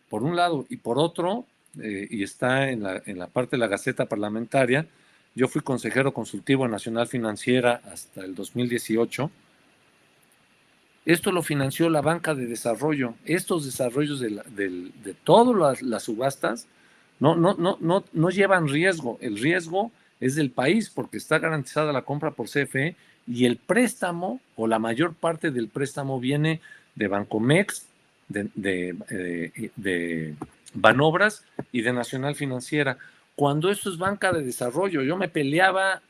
Por un lado, y por otro, y está en la parte de la Gaceta Parlamentaria, yo fui consejero consultivo en Nacional Financiera hasta el 2018. Esto lo financió la banca de desarrollo. Estos desarrollos de todas las subastas no llevan riesgo. El riesgo es del país porque está garantizada la compra por CFE, y el préstamo, o la mayor parte del préstamo, viene de Bancomext, de Banobras y de Nacional Financiera. Cuando esto es banca de desarrollo, yo me peleaba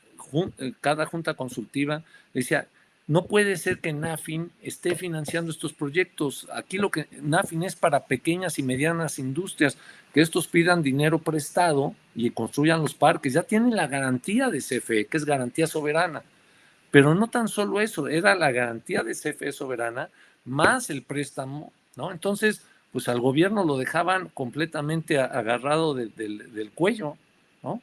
cada junta consultiva, decía, no puede ser que NAFIN esté financiando estos proyectos. Aquí lo que NAFIN es para pequeñas y medianas industrias, que estos pidan dinero prestado y construyan los parques. Ya tienen la garantía de CFE, que es garantía soberana. Pero no tan solo eso, era la garantía de CFE soberana más el préstamo, ¿no? Entonces, pues al gobierno lo dejaban completamente agarrado del cuello, ¿no?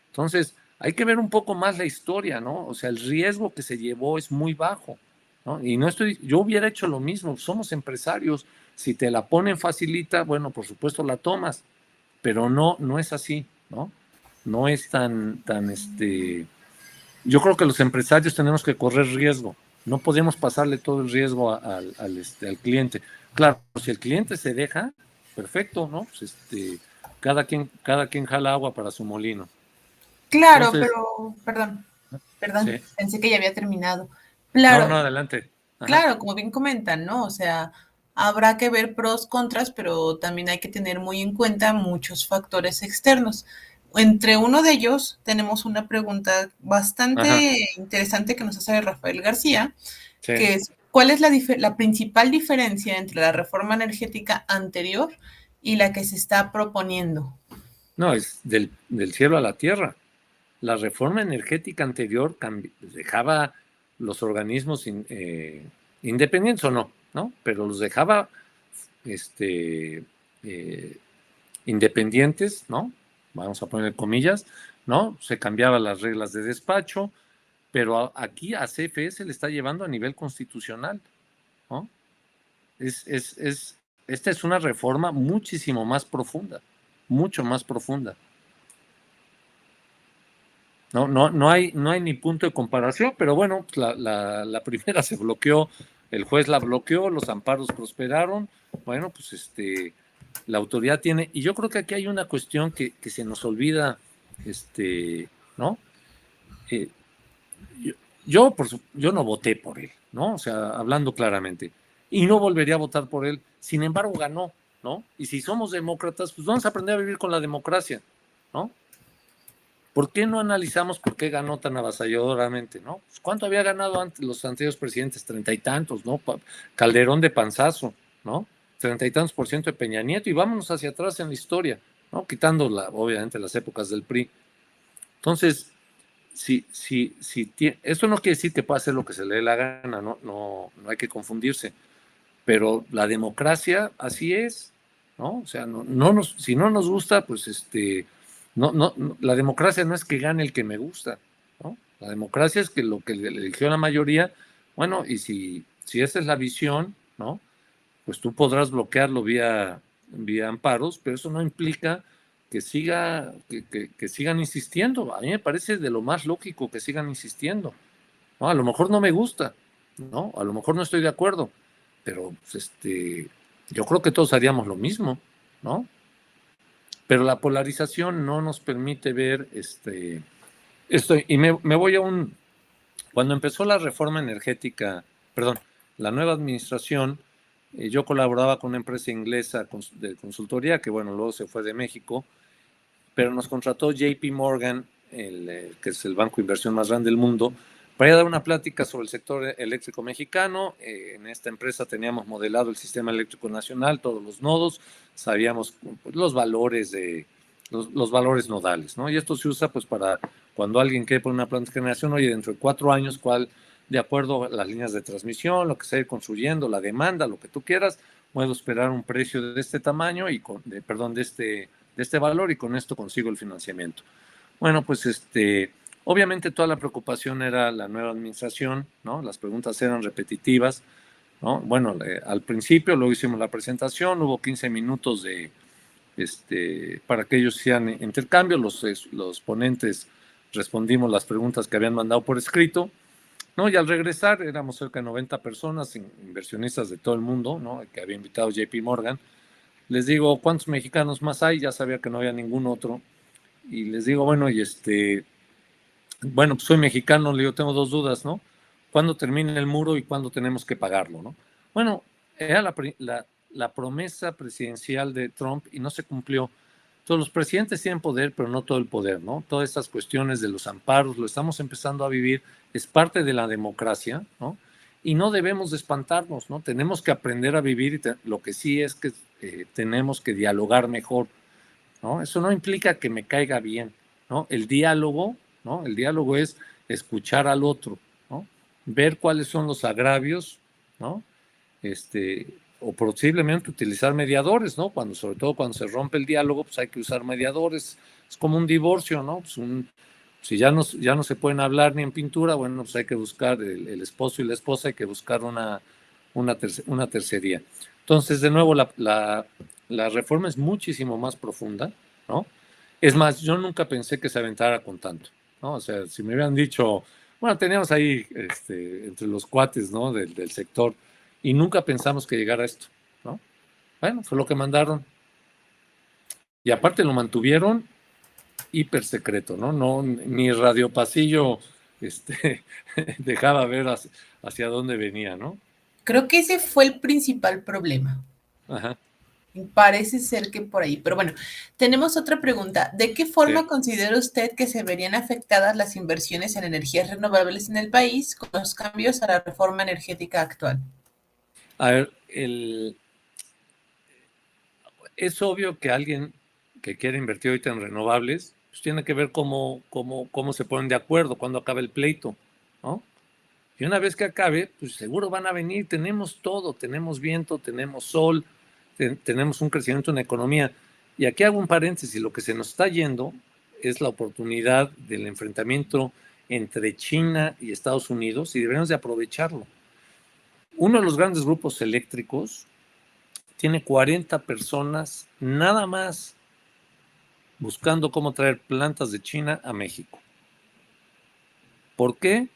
Entonces, hay que ver un poco más la historia, ¿no? O sea, el riesgo que se llevó es muy bajo, ¿no? Y yo hubiera hecho lo mismo, somos empresarios, si te la ponen facilita, bueno, por supuesto la tomas, pero no es así, ¿no? No es tan yo creo que los empresarios tenemos que correr riesgo, no podemos pasarle todo el riesgo al cliente. Claro, si el cliente se deja, perfecto, ¿no? Pues cada quien jala agua para su molino. Claro, entonces, pero, perdón, sí. Pensé que ya había terminado. Claro, no, adelante. Ajá. Claro, como bien comentan, ¿no? O sea, Habrá que ver pros, contras, pero también hay que tener muy en cuenta muchos factores externos. Entre uno de ellos tenemos una pregunta Ajá, bastante interesante que nos hace Rafael García, sí. que es, ¿cuál es la principal diferencia entre la reforma energética anterior y la que se está proponiendo? No, es del cielo a la tierra. La reforma energética anterior dejaba los organismos independientes o no, ¿no? Pero los dejaba este, eh, independientes, ¿no? Vamos a poner comillas, ¿no? Se cambiaban las reglas de despacho, pero aquí a CFE le está llevando a nivel constitucional, ¿no? Esta es una reforma muchísimo más profunda, mucho más profunda. No hay ni punto de comparación, pero bueno, pues la primera se bloqueó, el juez la bloqueó, los amparos prosperaron, bueno, pues la autoridad tiene, y yo creo que aquí hay una cuestión que se nos olvida, ¿no? Eh, yo, yo no voté por él, ¿no? O sea, hablando claramente, y no volvería a votar por él, sin embargo ganó, ¿no? Y si somos demócratas, pues vamos a aprender a vivir con la democracia, ¿no? ¿Por qué no analizamos por qué ganó tan avasalladoramente, no? Pues, ¿cuánto había ganado antes los anteriores presidentes? 30 y tantos, ¿no? Calderón de panzazo, ¿no? 30 y tantos por ciento de Peña Nieto, y vámonos hacia atrás en la historia, ¿no? Quitando, obviamente, las épocas del PRI. Entonces, esto no quiere decir que pueda hacer lo que se le dé la gana, no hay que confundirse, pero la democracia así es, ¿no? O sea, si no nos gusta, pues la democracia no es que gane el que me gusta, ¿no? La democracia es que lo que le eligió la mayoría, bueno, y si esa es la visión, ¿no? Pues tú podrás bloquearlo vía amparos, pero eso no implica que sigan insistiendo. A mí me parece de lo más lógico que sigan insistiendo, ¿no? A lo mejor no me gusta, ¿no? A lo mejor no estoy de acuerdo, pero pues, yo creo que todos haríamos lo mismo, ¿no? Pero la polarización no nos permite ver esto. Y me voy cuando empezó la reforma energética, perdón, la nueva administración, yo colaboraba con una empresa inglesa de consultoría, que bueno, luego se fue de México, pero nos contrató JP Morgan, que es el banco de inversión más grande del mundo, para ir a dar una plática sobre el sector eléctrico mexicano. En esta empresa teníamos modelado el sistema eléctrico nacional, todos los nodos, sabíamos pues, los valores nodales, ¿no? Y esto se usa pues para cuando alguien quiere poner una planta de generación, oye, dentro de 4 años, de acuerdo a las líneas de transmisión, lo que se va construyendo, la demanda, lo que tú quieras, puedo esperar un precio de este tamaño de este valor, y con esto consigo el financiamiento. Bueno, pues obviamente toda la preocupación era la nueva administración, ¿no? Las preguntas eran repetitivas, ¿no? Bueno, al principio, luego hicimos la presentación, hubo 15 minutos para que ellos hicieran intercambio, los ponentes respondimos las preguntas que habían mandado por escrito, ¿no? Y al regresar éramos cerca de 90 personas, inversionistas de todo el mundo, ¿no? Que había invitado JP Morgan. Les digo, ¿cuántos mexicanos más hay? Ya sabía que no había ningún otro. Y les digo, bueno, bueno, pues soy mexicano, le digo, tengo 2 dudas, ¿no? ¿Cuándo termina el muro y cuándo tenemos que pagarlo, no? Bueno, era la promesa presidencial de Trump y no se cumplió. Todos los presidentes tienen poder, pero no todo el poder, ¿no? Todas estas cuestiones de los amparos, lo estamos empezando a vivir, es parte de la democracia, ¿no? Y no debemos de espantarnos, ¿no? Tenemos que aprender a vivir, y lo que sí es que tenemos que dialogar mejor, ¿no? Eso no implica que me caiga bien, ¿no? El diálogo, ¿no? El diálogo es escuchar al otro, ¿no? Ver cuáles son los agravios, ¿no? O posiblemente utilizar mediadores, ¿no? Sobre todo cuando se rompe el diálogo, pues hay que usar mediadores. Es como un divorcio, ¿no? Pues si ya no se pueden hablar ni en pintura, bueno, pues hay que buscar el esposo y la esposa, hay que buscar una tercería. Entonces, de nuevo, la reforma es muchísimo más profunda, ¿no? Es más, yo nunca pensé que se aventara con tanto, ¿no? O sea, si me hubieran dicho, bueno, teníamos ahí entre los cuates, ¿no? Del sector, y nunca pensamos que llegara a esto, ¿no? Bueno, fue lo que mandaron. Y aparte lo mantuvieron hiper secreto, ¿no? Ni Radio Pasillo dejaba ver hacia dónde venía, ¿no? Creo que ese fue el principal problema. Ajá. Parece ser que por ahí. Pero bueno, tenemos otra pregunta. ¿De qué forma Sí. considera usted que se verían afectadas las inversiones en energías renovables en el país con los cambios a la reforma energética actual? A ver, es obvio que alguien que quiere invertir ahorita en renovables, pues tiene que ver cómo se ponen de acuerdo, cuando acabe el pleito, ¿no? Y una vez que acabe, pues seguro van a venir, tenemos todo, tenemos viento, tenemos sol, tenemos un crecimiento en la economía. Y aquí hago un paréntesis, lo que se nos está yendo es la oportunidad del enfrentamiento entre China y Estados Unidos y deberíamos de aprovecharlo. Uno de los grandes grupos eléctricos tiene 40 personas nada más buscando cómo traer plantas de China a México. ¿Por qué?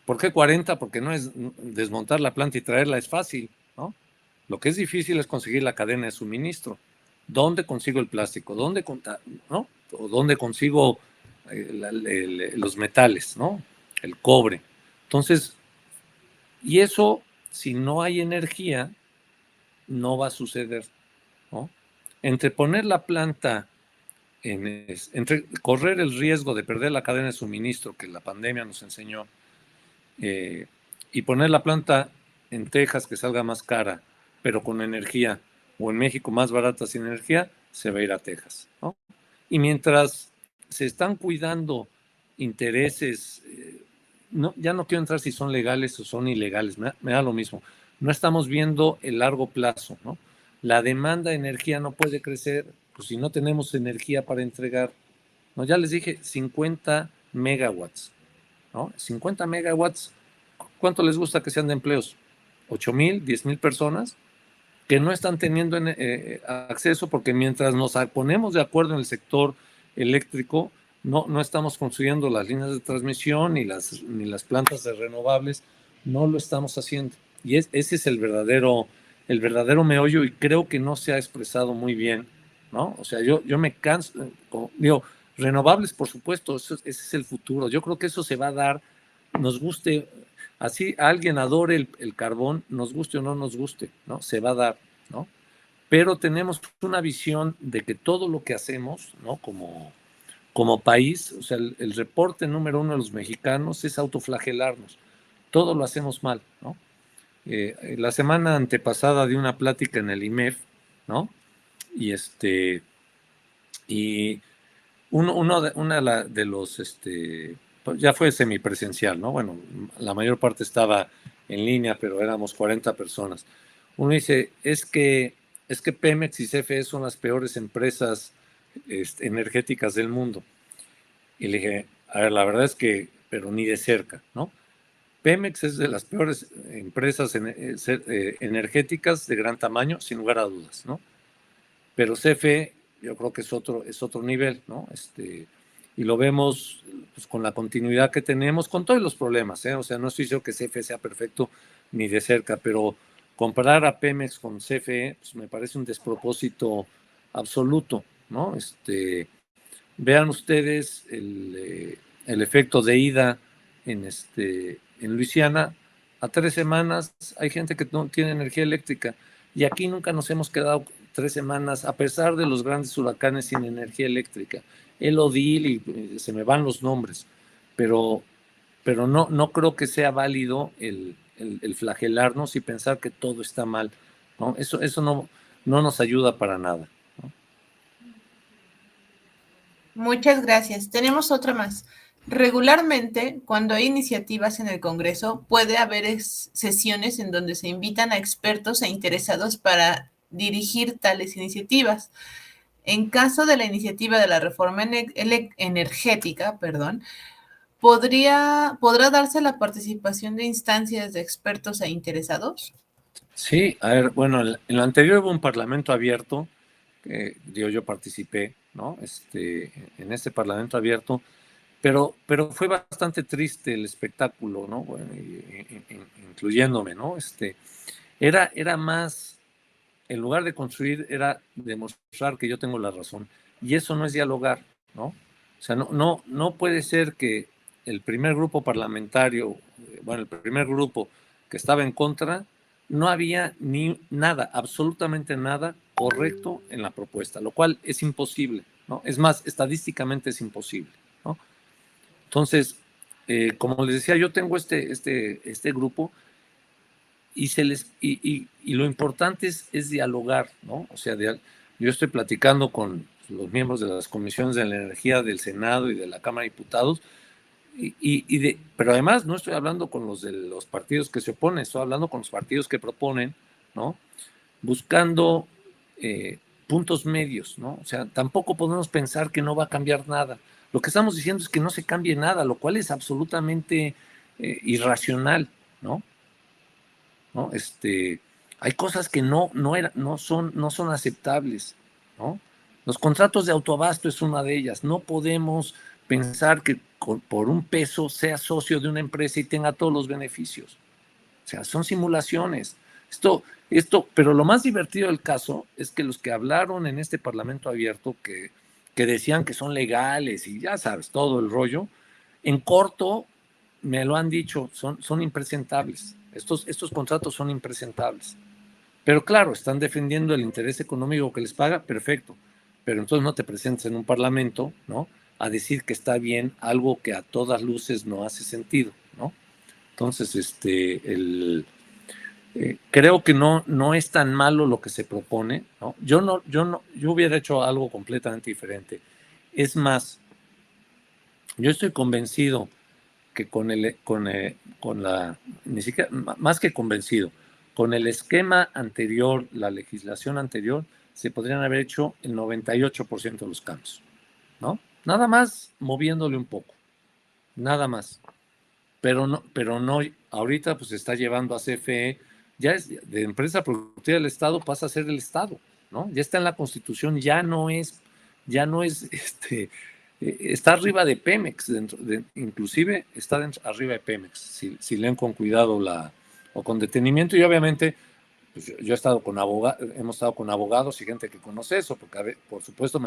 ¿Por qué 40? Porque no es desmontar la planta y traerla es fácil, ¿no? Lo que es difícil es conseguir la cadena de suministro. ¿Dónde consigo el plástico? ¿No? ¿O dónde consigo los metales, ¿no? El cobre. Entonces, y eso, si no hay energía, no va a suceder, ¿no? Entre poner la planta entre correr el riesgo de perder la cadena de suministro que la pandemia nos enseñó, y poner la planta en Texas que salga más cara, pero con energía, o en México más barata sin energía, se va a ir a Texas, ¿no? Y mientras se están cuidando intereses, no, ya no quiero entrar si son legales o son ilegales, me da lo mismo. No estamos viendo el largo plazo, ¿no? La demanda de energía no puede crecer, pues si no tenemos energía para entregar. No, ya les dije 50 megawatts, ¿no? 50 megawatts, ¿cuánto les gusta que sean de empleos? 8,000, 10,000 personas que no están teniendo acceso porque mientras nos ponemos de acuerdo en el sector eléctrico, no estamos construyendo las líneas de transmisión ni las plantas de renovables, no lo estamos haciendo. Y ese es el verdadero meollo y creo que no se ha expresado muy bien, ¿no? O sea, yo me canso, digo, renovables, por supuesto, ese es el futuro. Yo creo que eso se va a dar, nos guste, así alguien adore el carbón, nos guste o no nos guste, ¿no? Se va a dar, ¿no? Pero tenemos una visión de que todo lo que hacemos, ¿no? Como país, o sea, el reporte número uno de los mexicanos es autoflagelarnos. Todo lo hacemos mal, ¿no? La semana antepasada di una plática en el IMEF, ¿no? Y una de los, pues ya fue semipresencial, ¿no? Bueno, la mayor parte estaba en línea, pero éramos 40 personas. Uno dice, es que Pemex y CFE son las peores empresas energéticas del mundo. Y le dije, a ver, la verdad es que, pero ni de cerca, ¿no? Pemex es de las peores empresas energéticas de gran tamaño, sin lugar a dudas, ¿no? Pero CFE yo creo que es otro nivel, ¿no? Y lo vemos pues, con la continuidad que tenemos, con todos los problemas, ¿eh? O sea, no estoy diciendo que CFE sea perfecto ni de cerca, pero comparar a Pemex con CFE pues, me parece un despropósito absoluto, ¿no? Vean ustedes el efecto de ida en Luisiana. A 3 semanas hay gente que no tiene energía eléctrica y aquí nunca nos hemos quedado 3 semanas, a pesar de los grandes huracanes sin energía eléctrica. El Odil y se me van los nombres, pero no creo que sea válido el flagelarnos y pensar que todo está mal, ¿no? Eso no nos ayuda para nada. Muchas gracias. Tenemos otra más. Regularmente, cuando hay iniciativas en el Congreso, puede haber sesiones en donde se invitan a expertos e interesados para dirigir tales iniciativas. En caso de la iniciativa de la reforma energética, ¿podrá darse la participación de instancias de expertos e interesados? Sí, a ver, bueno, en lo anterior hubo un parlamento abierto, yo participé, ¿no? En este parlamento abierto, pero fue bastante triste el espectáculo, ¿no? Bueno, incluyéndome, ¿no? Era más, en lugar de construir, era demostrar que yo tengo la razón. Y eso no es dialogar, ¿no? O sea, no puede ser que el primer grupo parlamentario, bueno, el primer grupo que estaba en contra, no había ni nada, absolutamente nada correcto en la propuesta, lo cual es imposible, ¿no? Es más, estadísticamente es imposible, ¿no? Entonces, como les decía, yo tengo este grupo y lo importante es dialogar, ¿no? O sea, yo estoy platicando con los miembros de las comisiones de la energía del Senado y de la Cámara de Diputados, pero además no estoy hablando con los de los partidos que se oponen, estoy hablando con los partidos que proponen, ¿no? Buscando puntos medios, ¿no? O sea, tampoco podemos pensar que no va a cambiar nada. Lo que estamos diciendo es que no se cambie nada, lo cual es absolutamente irracional, ¿no? ¿No? Hay cosas que no son aceptables, ¿no? Los contratos de autoabasto es una de ellas. No podemos pensar que por un peso sea socio de una empresa y tenga todos los beneficios. O sea, son simulaciones. Pero lo más divertido del caso es que los que hablaron en este Parlamento abierto, que decían que son legales y ya sabes, todo el rollo, en corto me lo han dicho, son impresentables. Estos contratos son impresentables. Pero claro, están defendiendo el interés económico que les paga, perfecto. Pero entonces no te presentes en un parlamento, ¿no? A decir que está bien algo que a todas luces no hace sentido, ¿no? Entonces, creo que no es tan malo lo que se propone, ¿no? Yo hubiera hecho algo completamente diferente. Es más, yo estoy convencido que ni siquiera, más que convencido, con el esquema anterior, la legislación anterior, se podrían haber hecho el 98% de los cambios, ¿no? Nada más moviéndole un poco, nada más. Pero no, ahorita pues se está llevando a CFE, ya es de empresa productiva del Estado, pasa a ser el Estado, ¿no? Ya está en la Constitución, ya no es, está arriba de Pemex, inclusive está arriba de Pemex, si leen con cuidado o con detenimiento, y obviamente pues yo he estado hemos estado con abogados y gente que conoce eso, porque por supuesto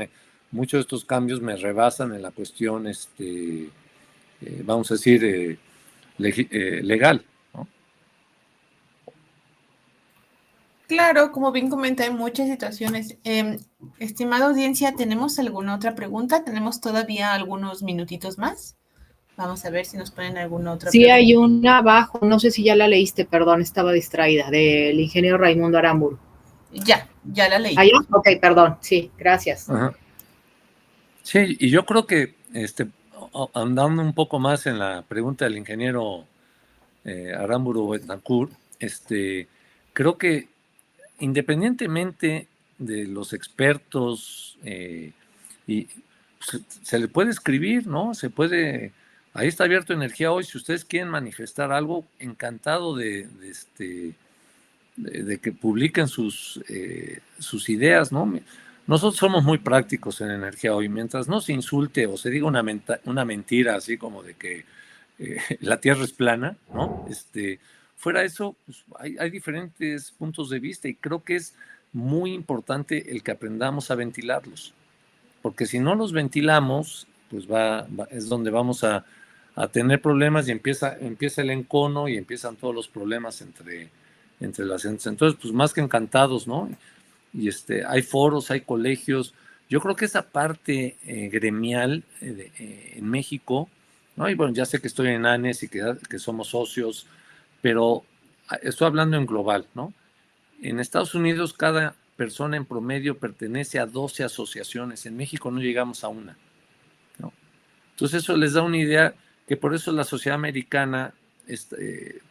muchos de estos cambios me rebasan en la cuestión, vamos a decir, legal, ¿no? Claro, como bien comenta, hay muchas situaciones. Estimada audiencia, ¿tenemos alguna otra pregunta? ¿Tenemos todavía algunos minutitos más? Vamos a ver si nos ponen alguna otra Sí, pregunta. hay una abajo, no sé si ya la leíste, perdón, estaba distraída, del ingeniero Raimundo Aramburu. Ya la leí. ¿Ah, ya? Ok, perdón, sí, gracias. Ajá. Sí, y yo creo que andando un poco más en la pregunta del ingeniero Aramburu Betancourt, creo que independientemente de los expertos, y se le puede escribir, ¿no? Ahí está abierto Energía Hoy, si ustedes quieren manifestar algo, encantado de que publiquen sus ideas, ¿no? Nosotros somos muy prácticos en Energía Hoy, mientras no se insulte o se diga una mentira así como de que la Tierra es plana, ¿no? Fuera de eso, pues, hay diferentes puntos de vista y creo que es muy importante el que aprendamos a ventilarlos, porque si no los ventilamos, pues es donde vamos a tener problemas y empieza el encono y empiezan todos los problemas entre las entes. Entonces, pues más que encantados, ¿no? Y hay foros, hay colegios. Yo creo que esa parte gremial en México, ¿no? Y bueno, ya sé que estoy en ANES y que somos socios, pero estoy hablando en global, ¿no? En Estados Unidos cada persona en promedio pertenece a 12 asociaciones. En México no llegamos a una, ¿no? Entonces eso les da una idea que por eso la sociedad americana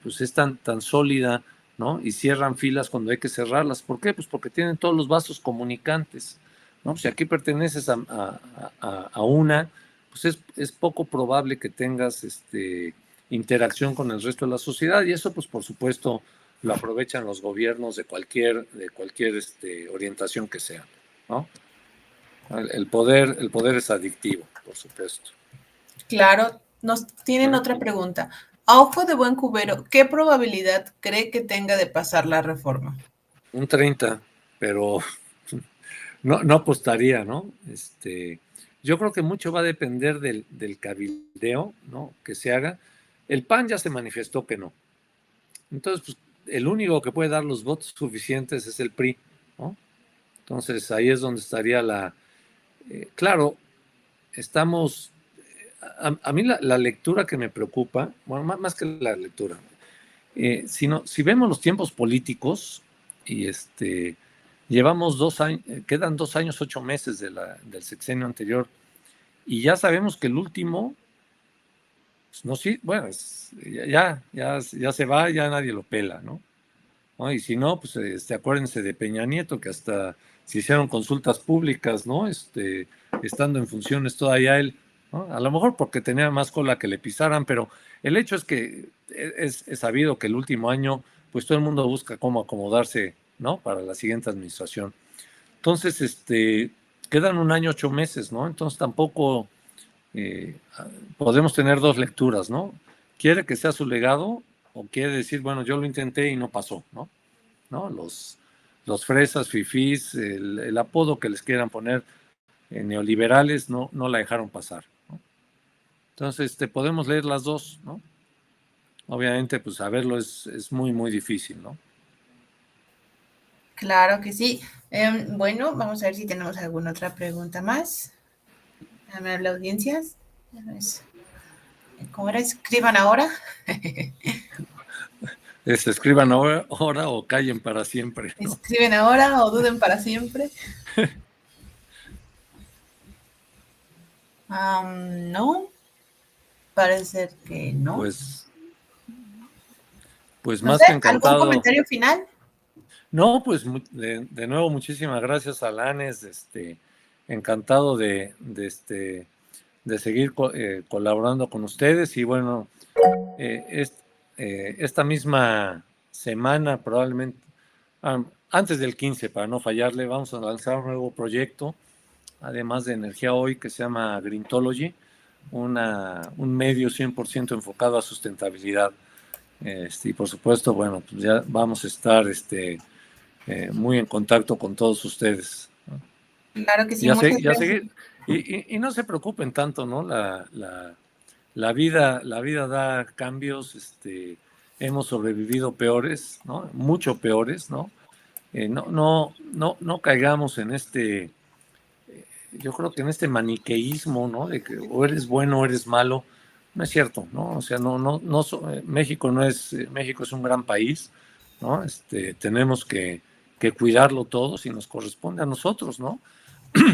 pues es tan sólida, ¿no? Y cierran filas cuando hay que cerrarlas. ¿Por qué? Pues porque tienen todos los vasos comunicantes, ¿no? Si aquí perteneces a una, pues es poco probable que tengas interacción con el resto de la sociedad y eso pues por supuesto lo aprovechan los gobiernos de cualquier orientación que sea, ¿no? El poder es adictivo, por supuesto. Claro, nos tienen otra pregunta. A ojo de buen cubero, ¿qué probabilidad cree que tenga de pasar la reforma? Un 30, pero no apostaría, ¿no? Yo creo que mucho va a depender del cabildeo, ¿no? Que se haga. El PAN ya se manifestó que no. Entonces, pues el único que puede dar los votos suficientes es el PRI, ¿no? Entonces ahí es donde estaría claro, estamos, a mí la lectura que me preocupa, bueno, más que la lectura, si vemos los tiempos políticos y llevamos 2 años, quedan 2 años, 8 meses del sexenio anterior y ya sabemos que el último, pues, no, sí, bueno, ya se va, ya nadie lo pela, ¿no? ¿No? Y si no, pues acuérdense de Peña Nieto, que hasta se hicieron consultas públicas, ¿no? Estando en funciones todavía él, ¿no? A lo mejor porque tenía más cola que le pisaran, pero el hecho es que es sabido que el último año, pues todo el mundo busca cómo acomodarse, ¿no? Para la siguiente administración. Entonces, quedan 1 año, 8 meses, ¿no? Entonces tampoco podemos tener 2 lecturas, ¿no? ¿Quiere que sea su legado o quiere decir, bueno, yo lo intenté y no pasó, ¿no? Los fresas, fifís, el apodo que les quieran poner, neoliberales, no la dejaron pasar, ¿no? Entonces, podemos leer las dos, ¿no? Obviamente, pues saberlo es muy, muy difícil, ¿no? Claro que sí. Bueno, vamos a ver si tenemos alguna otra pregunta más. A ver, la audiencia. ¿Cómo era? Escriban ahora. Escriban ahora o callen para siempre, ¿no? Escriben ahora o duden para siempre. No, parece que no. Pues no más sé, que encantado. ¿algún comentario final? No, pues de nuevo muchísimas gracias, Alanes, encantado de seguir colaborando con ustedes y bueno, esta misma semana probablemente, antes del 15 para no fallarle, vamos a lanzar un nuevo proyecto, además de Energía Hoy, que se llama Greentology, un medio 100% enfocado a sustentabilidad. Y por supuesto, bueno, pues ya vamos a estar muy en contacto con todos ustedes, ¿no? Claro que sí, Ya seguir. Y no se preocupen tanto, ¿no? La vida da cambios, hemos sobrevivido peores, ¿no? Mucho peores, ¿no? No caigamos en yo creo que en este maniqueísmo, ¿no? De que o eres bueno o eres malo. No es cierto, ¿no? O sea, México México es un gran país, ¿no? Tenemos que cuidarlo todos y nos corresponde a nosotros, ¿no?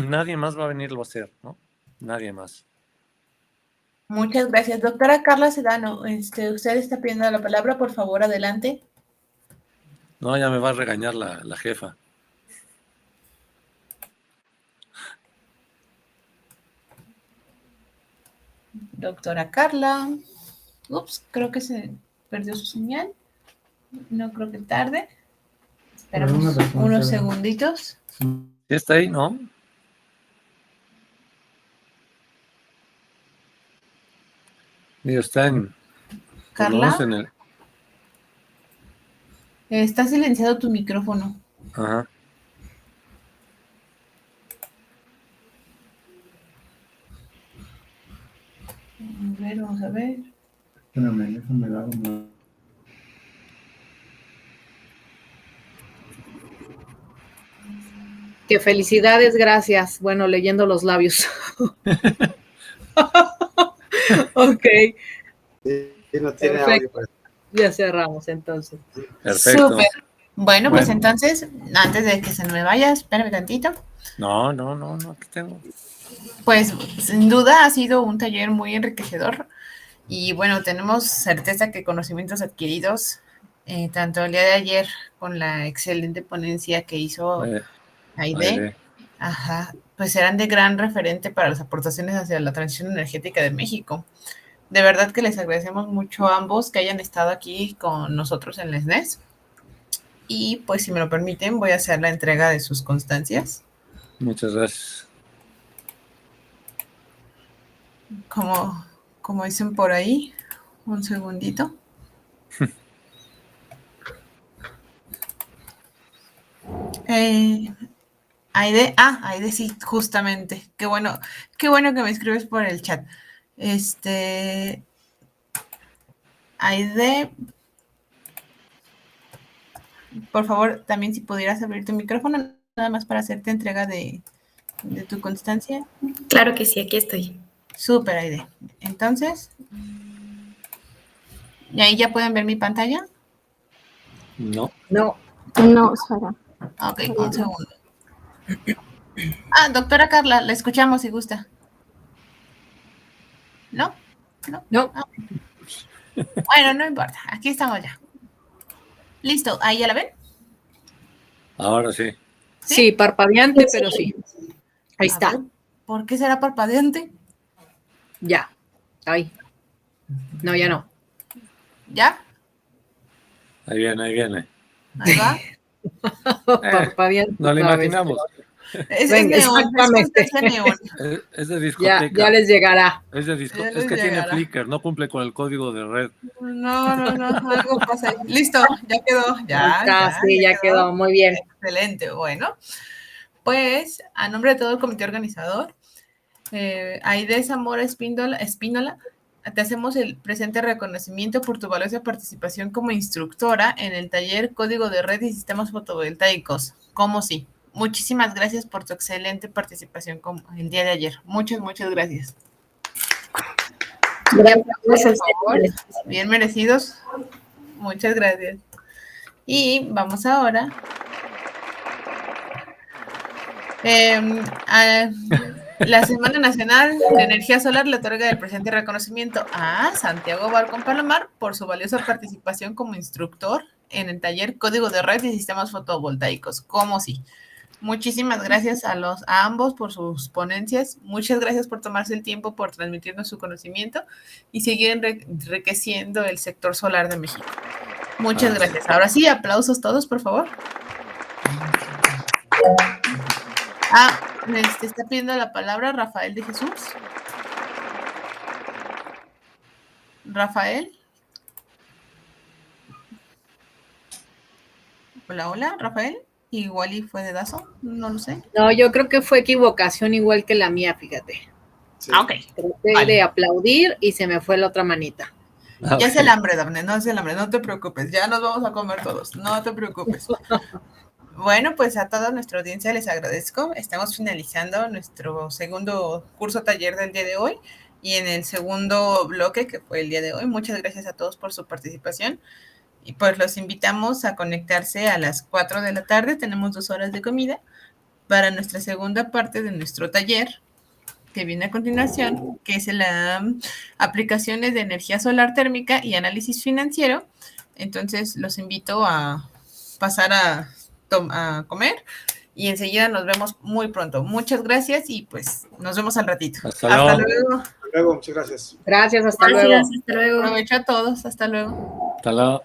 Nadie más va a venirlo a hacer, ¿no? Nadie más. Muchas gracias. Doctora Carla Sedano, usted está pidiendo la palabra, por favor, adelante. No, ya me va a regañar la jefa. Doctora Carla. Ups, creo que se perdió su señal. No creo que tarde. Esperamos unos segunditos. ¿Está ahí, no? Mira, está en... Carla. En el... Está silenciado tu micrófono. Ajá. A ver, vamos a ver. Espérame, déjame dar una... Que felicidades, gracias. Bueno, leyendo los labios. Ok. Sí, no tiene audio. Ya cerramos entonces. Perfecto. Súper. Bueno, pues entonces, antes de que se me vaya, espérame tantito. No, aquí tengo. Pues sin duda ha sido un taller muy enriquecedor y bueno, tenemos certeza que conocimientos adquiridos, tanto el día de ayer con la excelente ponencia que hizo Aide, pues serán de gran referente para las aportaciones hacia la transición energética de México. De verdad que les agradecemos mucho a ambos que hayan estado aquí con nosotros en la SNES. Y pues si me lo permiten, voy a hacer la entrega de sus constancias. Muchas gracias. Como dicen por ahí, un segundito. Aide, sí, justamente. Qué bueno que me escribes por el chat. Aide, Por favor, también si pudieras abrir tu micrófono, nada más para hacerte entrega de tu constancia. Claro que sí, aquí estoy. Súper, Aide. Entonces, ¿y ahí ya pueden ver mi pantalla? No. No. No, Sara. Ok, un segundo. Doctora Carla, la escuchamos si gusta. ¿No? No. Ah. Bueno, no importa, aquí estamos ya. Listo, ¿ahí ya la ven? Ahora sí. Sí, parpadeante, pero sí. Ahí está. ver, ¿por qué será parpadeante? Ya. Ahí. No, ya no. ¿Ya? Ahí viene, ahí viene. Ahí va. Parpadeante. Nos lo otra vez. imaginamos. Es Venga, neón, exactamente. es neón. Es de Ya, discoteca. ya les llegará. Es de Ya discoteca. les Es que tiene llegará. flicker, no cumple con el código de red. No, algo pasa ahí. Listo, ya quedó. Ya quedó. Muy bien. Excelente, bueno. Pues, a nombre de todo el comité organizador, Aide Zamora Espínola, te hacemos el presente reconocimiento por tu valiosa participación como instructora en el taller Código de Red y Sistemas Fotovoltaicos. ¿Cómo sí? Muchísimas gracias por tu excelente participación el día de ayer. Muchas gracias. Gracias. Por favor, bien merecidos. Muchas gracias. Y vamos ahora a la Semana Nacional de Energía Solar le otorga el presente reconocimiento a Santiago Barcón Palomar por su valiosa participación como instructor en el taller Código de Red y Sistemas Fotovoltaicos. ¿Cómo sí? Muchísimas gracias a ambos por sus ponencias. Muchas gracias por tomarse el tiempo, por transmitirnos su conocimiento y seguir enriqueciendo el sector solar de México. Muchas gracias. Ahora sí, aplausos todos, por favor. Me está pidiendo la palabra Rafael de Jesús. Rafael. Hola, Rafael. Igual y fue dedazo, no lo sé. No, yo creo que fue equivocación igual que la mía, fíjate. Sí. Ok. Traté de aplaudir y se me fue la otra manita. Ya es el hambre, Dafne, no es el hambre, no te preocupes, ya nos vamos a comer todos, no te preocupes. Bueno, pues a toda nuestra audiencia les agradezco. Estamos finalizando nuestro segundo curso taller del día de hoy y en el segundo bloque que fue el día de hoy. Muchas gracias a todos por su participación y pues los invitamos a conectarse a las 4 de la tarde. Tenemos 2 horas de comida para nuestra segunda parte de nuestro taller que viene a continuación, que es la aplicaciones de energía solar térmica y análisis financiero. Entonces los invito a pasar a comer y enseguida nos vemos muy pronto. Muchas gracias y pues nos vemos al ratito. Hasta luego. Hasta luego, muchas gracias. Gracias, hasta luego. Hasta luego. Aprovecho a todos, hasta luego. Hasta luego.